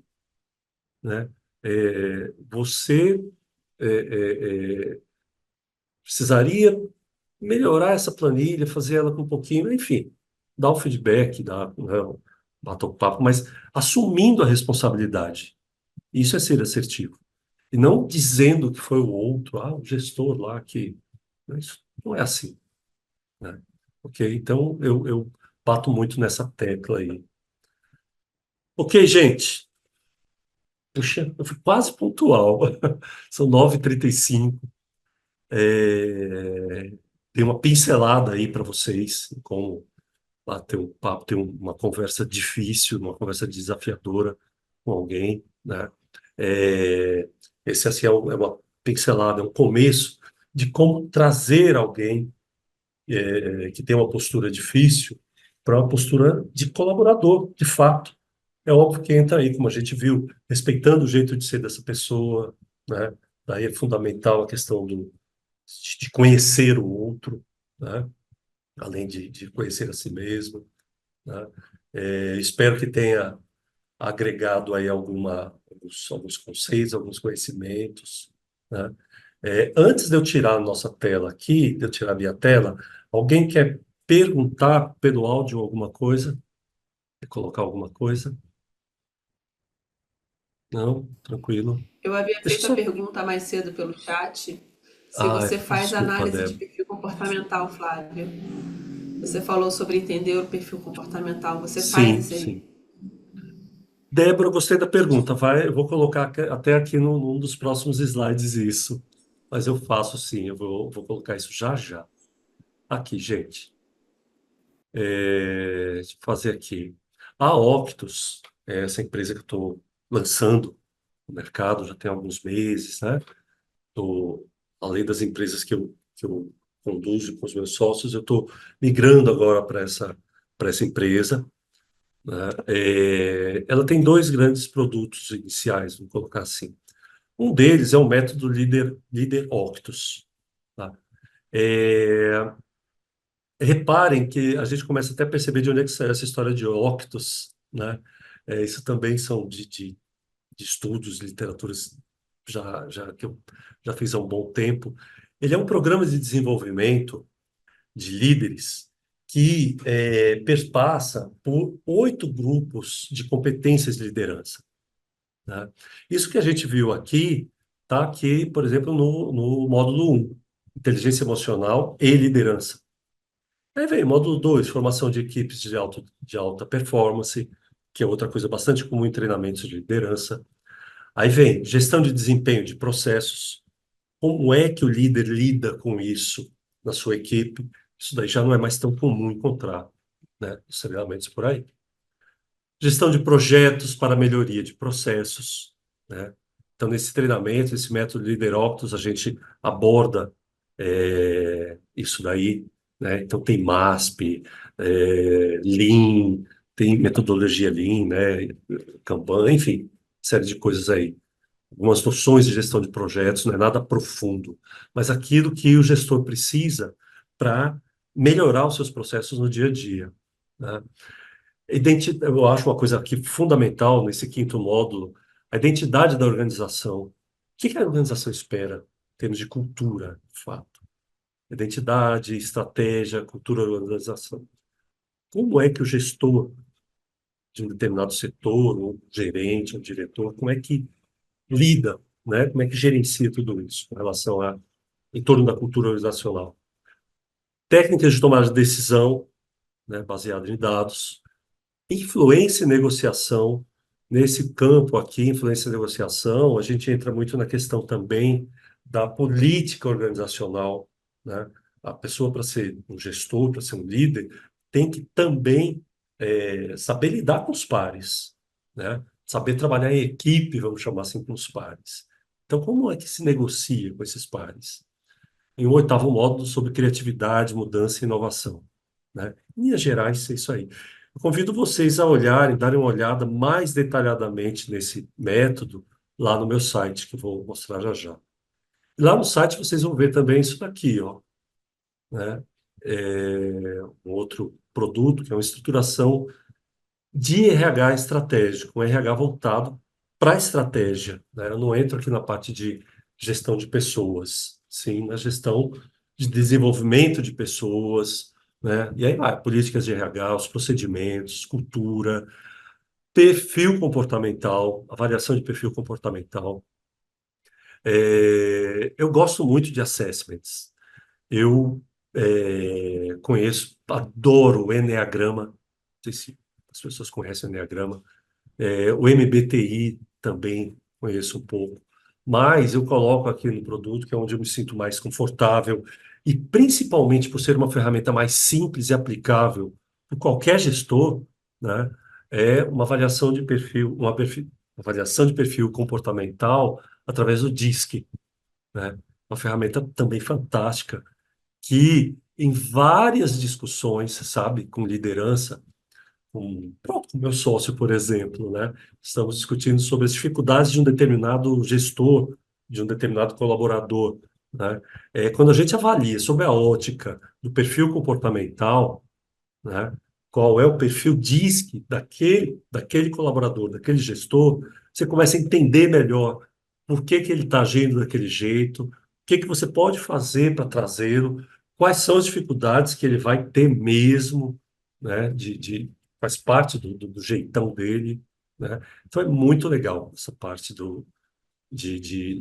né? Você é, precisaria melhorar essa planilha, fazer ela com um pouquinho, enfim, dar um feedback, dar, né, bater um papo, mas assumindo a responsabilidade. Isso é ser assertivo. E não dizendo que foi o outro, o gestor lá que. Isso não é assim, né? Ok? Então, eu bato muito nessa tecla aí. Ok, gente. Puxa, eu fui quase pontual. São 9h35. É... Tem uma pincelada aí para vocês, como lá ter um papo, ter uma conversa difícil, uma conversa desafiadora com alguém, né? É, esse assim é uma pincelada, é um começo de como trazer alguém que tem uma postura difícil para uma postura de colaborador, de fato. É óbvio que entra aí, como a gente viu, respeitando o jeito de ser dessa pessoa, né? Daí é fundamental a questão de conhecer o outro, né? Além de conhecer a si mesmo, né? Espero que tenha agregado aí alguns conceitos, alguns conhecimentos, né? Antes de eu tirar a nossa tela aqui, de eu tirar a minha tela, alguém quer perguntar pelo áudio alguma coisa? Quer colocar alguma coisa? Não? Tranquilo. Eu havia Deixa eu feito a só... pergunta mais cedo pelo chat, se Ai, você faz desculpa, análise de Débora. perfil comportamental, Flávia. Você falou sobre entender o perfil comportamental. Você faz Sim, isso aí? sim. Débora, eu gostei da pergunta. Eu vou colocar até aqui num dos próximos slides isso. Mas eu faço sim, eu vou colocar isso já já. Aqui, gente. Deixa eu fazer aqui. A Octus, essa empresa que eu estou lançando no mercado já tem alguns meses, né? Além das empresas que eu conduzo com os meus sócios, eu estou migrando agora para essa empresa, né? Ela tem dois grandes produtos iniciais, vamos colocar assim. Um deles é o método Líder Octus, tá? É, Reparem que a gente começa até a perceber de onde é que saiu essa história de Octus, né? Isso também são de estudos, literaturas que eu já fiz há um bom tempo. Ele é um programa de desenvolvimento de líderes que perpassa por 8 grupos de competências de liderança, né? Isso que a gente viu aqui, tá aqui, por exemplo, no módulo 1, inteligência emocional e liderança. Aí vem módulo 2, formação de equipes de alta performance, que é outra coisa bastante comum em treinamentos de liderança. Aí vem gestão de desempenho de processos. Como é que o líder lida com isso na sua equipe? Isso daí já não é mais tão comum encontrar, né, os treinamentos por aí. Gestão de projetos para melhoria de processos, né? Então, nesse treinamento, esse método LeaderOptus, a gente aborda isso daí, né? Então, tem MASP, Lean, tem metodologia Lean, né? Kanban, enfim, série de coisas aí. Algumas noções de gestão de projetos, não é nada profundo, mas aquilo que o gestor precisa para melhorar os seus processos no dia a dia, né? Eu acho uma coisa aqui fundamental nesse quinto módulo, a identidade da organização. O que que a organização espera em termos de cultura, de fato? Identidade, estratégia, cultura da organização. Como é que o gestor de um determinado setor, um gerente, um diretor, como é que lida, né? Como é que gerencia tudo isso em relação em torno da cultura organizacional? Técnicas de tomada de decisão, né, baseada em dados. Influência e negociação. Nesse campo aqui, influência e negociação, a gente entra muito na questão também da política organizacional, né? A pessoa, para ser um gestor, para ser um líder, tem que também saber lidar com os pares. né? Saber trabalhar em equipe, vamos chamar assim, com os pares. Então, como é que se negocia com esses pares? Em um oitavo módulo sobre criatividade, mudança e inovação, né? Em linhas gerais, é isso aí. Eu convido vocês a olharem, darem uma olhada mais detalhadamente nesse método lá no meu site, que eu vou mostrar já já. Lá no site vocês vão ver também isso daqui, ó, né? Um outro produto que é uma estruturação de RH estratégico, um RH voltado para a estratégia, né? Eu não entro aqui na parte de gestão de pessoas, sim, na gestão de desenvolvimento de pessoas, né? E aí vai, políticas de RH, os procedimentos, cultura, perfil comportamental, avaliação de perfil comportamental. Eu gosto muito de assessments. Eu conheço, adoro o Enneagrama. Não sei se as pessoas conhecem o Enneagrama. O MBTI também conheço um pouco. Mas eu coloco aqui no produto, que é onde eu me sinto mais confortável, e principalmente por ser uma ferramenta mais simples e aplicável por qualquer gestor, né? É uma avaliação de perfil, uma avaliação de perfil comportamental através do DISC, né? Uma ferramenta também fantástica que em várias discussões, sabe, com liderança, com o meu sócio, por exemplo, né? Estamos discutindo sobre as dificuldades de um determinado gestor, de um determinado colaborador, né? Quando a gente avalia sobre a ótica do perfil comportamental, né? Qual é o perfil DISC daquele colaborador, daquele gestor, você começa a entender melhor por que que ele está agindo daquele jeito, o que que você pode fazer para trazê-lo, quais são as dificuldades que ele vai ter mesmo, né? Faz parte do jeitão dele, né? Então é muito legal essa parte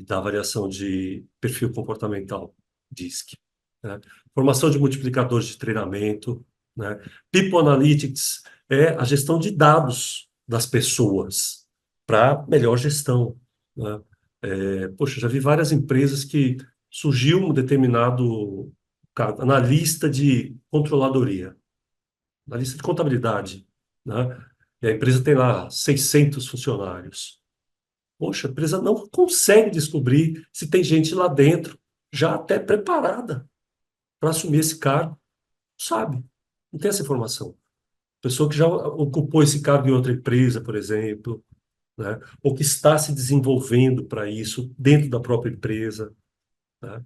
da avaliação de perfil comportamental, DISC, né? Formação de multiplicadores de treinamento, né? People Analytics é a gestão de dados das pessoas para melhor gestão, né? Poxa, já vi várias empresas que surgiu um determinado cara, analista de controladoria, analista de contabilidade, né? E a empresa tem lá 600 funcionários. Poxa, a empresa não consegue descobrir se tem gente lá dentro já até preparada para assumir esse cargo, sabe? Não tem essa informação. Pessoa que já ocupou esse cargo em outra empresa, por exemplo, né? Ou que está se desenvolvendo para isso dentro da própria empresa, né?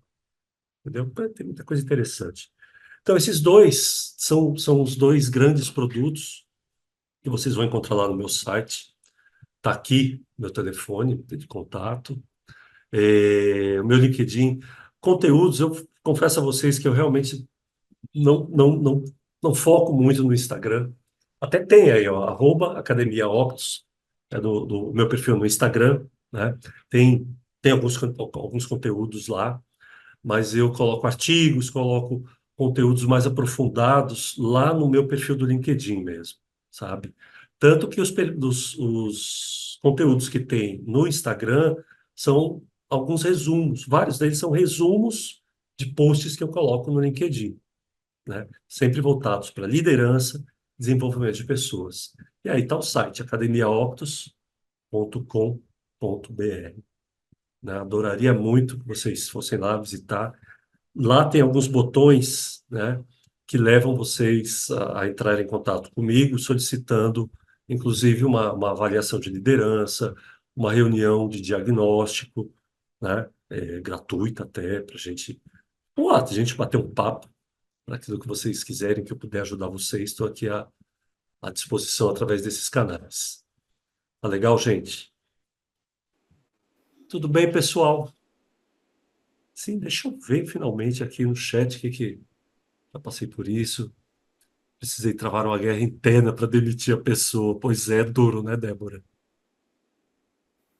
Entendeu? Tem muita coisa interessante. Então, esses dois são os dois grandes produtos que vocês vão encontrar lá no meu site. Está aqui meu telefone de contato. O meu LinkedIn, conteúdos, eu confesso a vocês que eu realmente não foco muito no Instagram. Até tem aí, ó, Academia Optus, é do meu perfil no Instagram, né? Tem, tem alguns conteúdos lá, mas eu coloco artigos, coloco conteúdos mais aprofundados lá no meu perfil do LinkedIn mesmo, sabe? Tanto que os conteúdos que tem no Instagram são alguns resumos, vários deles são resumos de posts que eu coloco no LinkedIn, né? Sempre voltados para liderança, desenvolvimento de pessoas. E aí está o site academiaoctus.com.br, né? Adoraria muito que vocês fossem lá visitar. Lá tem alguns botões, né, que levam vocês a entrar em contato comigo, solicitando, inclusive, uma avaliação de liderança, uma reunião de diagnóstico, né, gratuita até, para a gente bater um papo, para aquilo que vocês quiserem que eu puder ajudar vocês, estou aqui à disposição através desses canais. Tá legal, gente? Tudo bem, pessoal? Sim, deixa eu ver finalmente aqui no chat que já passei por isso. Precisei travar uma guerra interna para demitir a pessoa. Pois é, duro, né, Débora?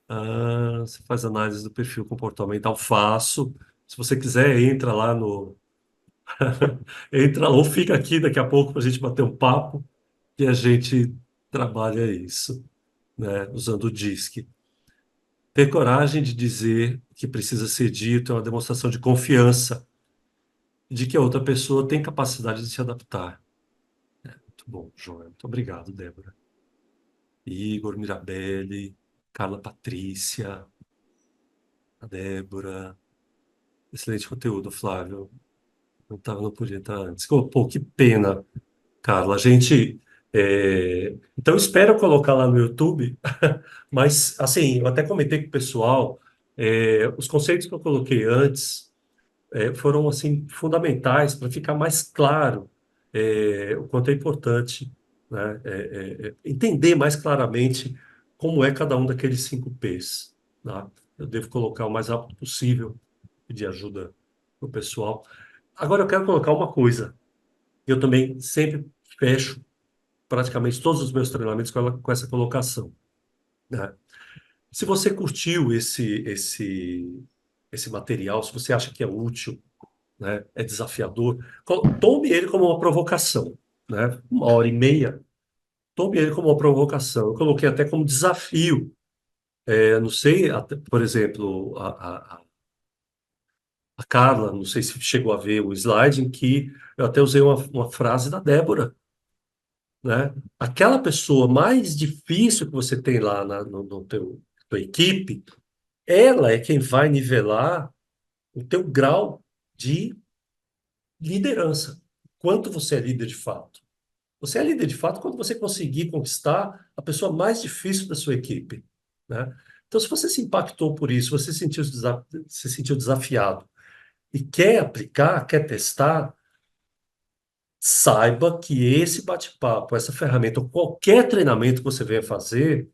Ah, você faz análise do perfil comportamental? Faço. Se você quiser, entra lá no. Entra ou fica aqui daqui a pouco para a gente bater um papo e a gente trabalha isso, né? Usando o DISC. Ter coragem de dizer o que precisa ser dito é uma demonstração de confiança de que a outra pessoa tem capacidade de se adaptar. Muito bom, João. Muito obrigado, Débora. Igor, Mirabelli, Carla Patrícia, a Débora. Excelente conteúdo, Flávio. Não podia estar antes. Pô, que pena, Carla. A gente. Então, espero colocar lá no YouTube, mas, assim, eu até comentei com o pessoal, os conceitos que eu coloquei antes foram, assim, fundamentais para ficar mais claro o quanto é importante, né, entender mais claramente como é cada um daqueles 5 P's. Tá? Eu devo colocar o mais rápido possível, pedir ajuda para o pessoal. Agora, eu quero colocar uma coisa. Eu também sempre fecho praticamente todos os meus treinamentos com essa colocação, né? Se você curtiu esse material, se você acha que é útil, né, é desafiador, tome ele como uma provocação, né? 1 hora e meia, tome ele como uma provocação. Eu coloquei até como desafio. Não sei, por exemplo, a Carla, não sei se chegou a ver o slide em que eu até usei uma frase da Débora, né? Aquela pessoa mais difícil que você tem lá no tua equipe, ela é quem vai nivelar o teu grau de liderança. Quanto você é líder de fato. Você é líder de fato quando você conseguir conquistar a pessoa mais difícil da sua equipe, né? Então, se você se impactou por isso, você se sentiu desafiado e quer aplicar, quer testar, saiba que esse bate-papo, essa ferramenta, ou qualquer treinamento que você venha fazer,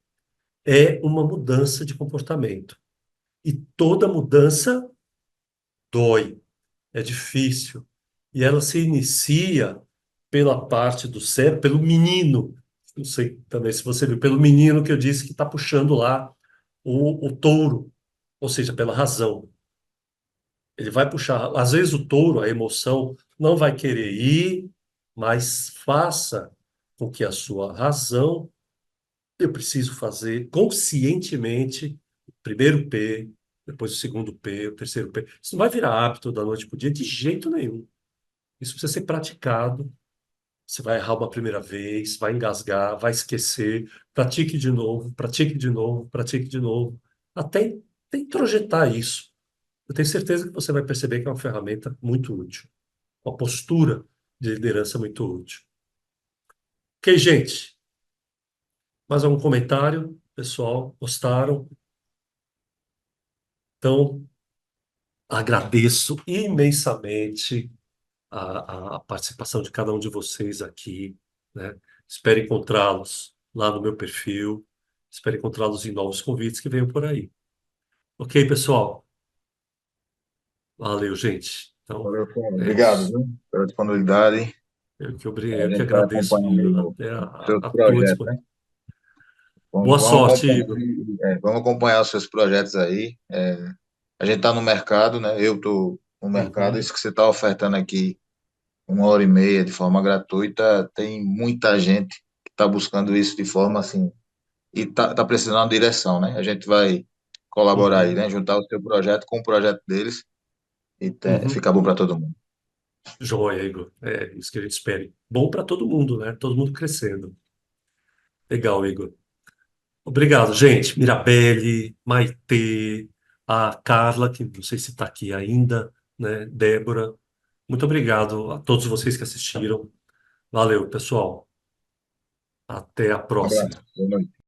é uma mudança de comportamento. E toda mudança dói, é difícil. E ela se inicia pela parte do cérebro, pelo menino. Não sei também se você viu, pelo menino que eu disse que está puxando lá o touro, ou seja, pela razão. Ele vai puxar. Às vezes o touro, a emoção, não vai querer ir, mas faça com que a sua razão, eu preciso fazer conscientemente o primeiro P, depois o segundo P, o terceiro P. Isso não vai virar hábito da noite para o dia de jeito nenhum. Isso precisa ser praticado. Você vai errar uma primeira vez, vai engasgar, vai esquecer, pratique de novo, pratique de novo, pratique de novo, até introjetar isso. Eu tenho certeza que você vai perceber que é uma ferramenta muito útil, uma postura de liderança muito útil. Ok, gente? Mais algum comentário? Pessoal, gostaram? Então, agradeço imensamente a participação de cada um de vocês aqui, né? Espero encontrá-los lá no meu perfil, espero encontrá-los em novos convites que venham por aí. Ok, pessoal? Valeu, gente. Então, Valeu, Flávio. é Obrigado, isso. viu, pela disponibilidade. Eu A que gente vai agradeço, acompanhando aí viu? os Até seus a tua projetos, disposição. né? Boa Vamos sorte, acompanhar, Igor. vamos acompanhar os seus projetos aí. A gente está no mercado, né? Eu estou no mercado. Uhum, Isso que você está ofertando aqui, 1 hora e meia de forma gratuita, tem muita gente que está buscando isso de forma assim e tá precisando de direção, né? A gente vai colaborar aí, uhum, né? Juntar o seu projeto com o projeto deles e uhum. fica bom para todo mundo. Joia, Igor. É isso que a gente espera. Bom para todo mundo, né? Todo mundo crescendo. Legal, Igor. Obrigado, gente. Mirabelle, Maitê, a Carla, que não sei se está aqui ainda, né? Débora. Muito obrigado a todos vocês que assistiram. Valeu, pessoal. Até a Um abraço. próxima. Boa noite.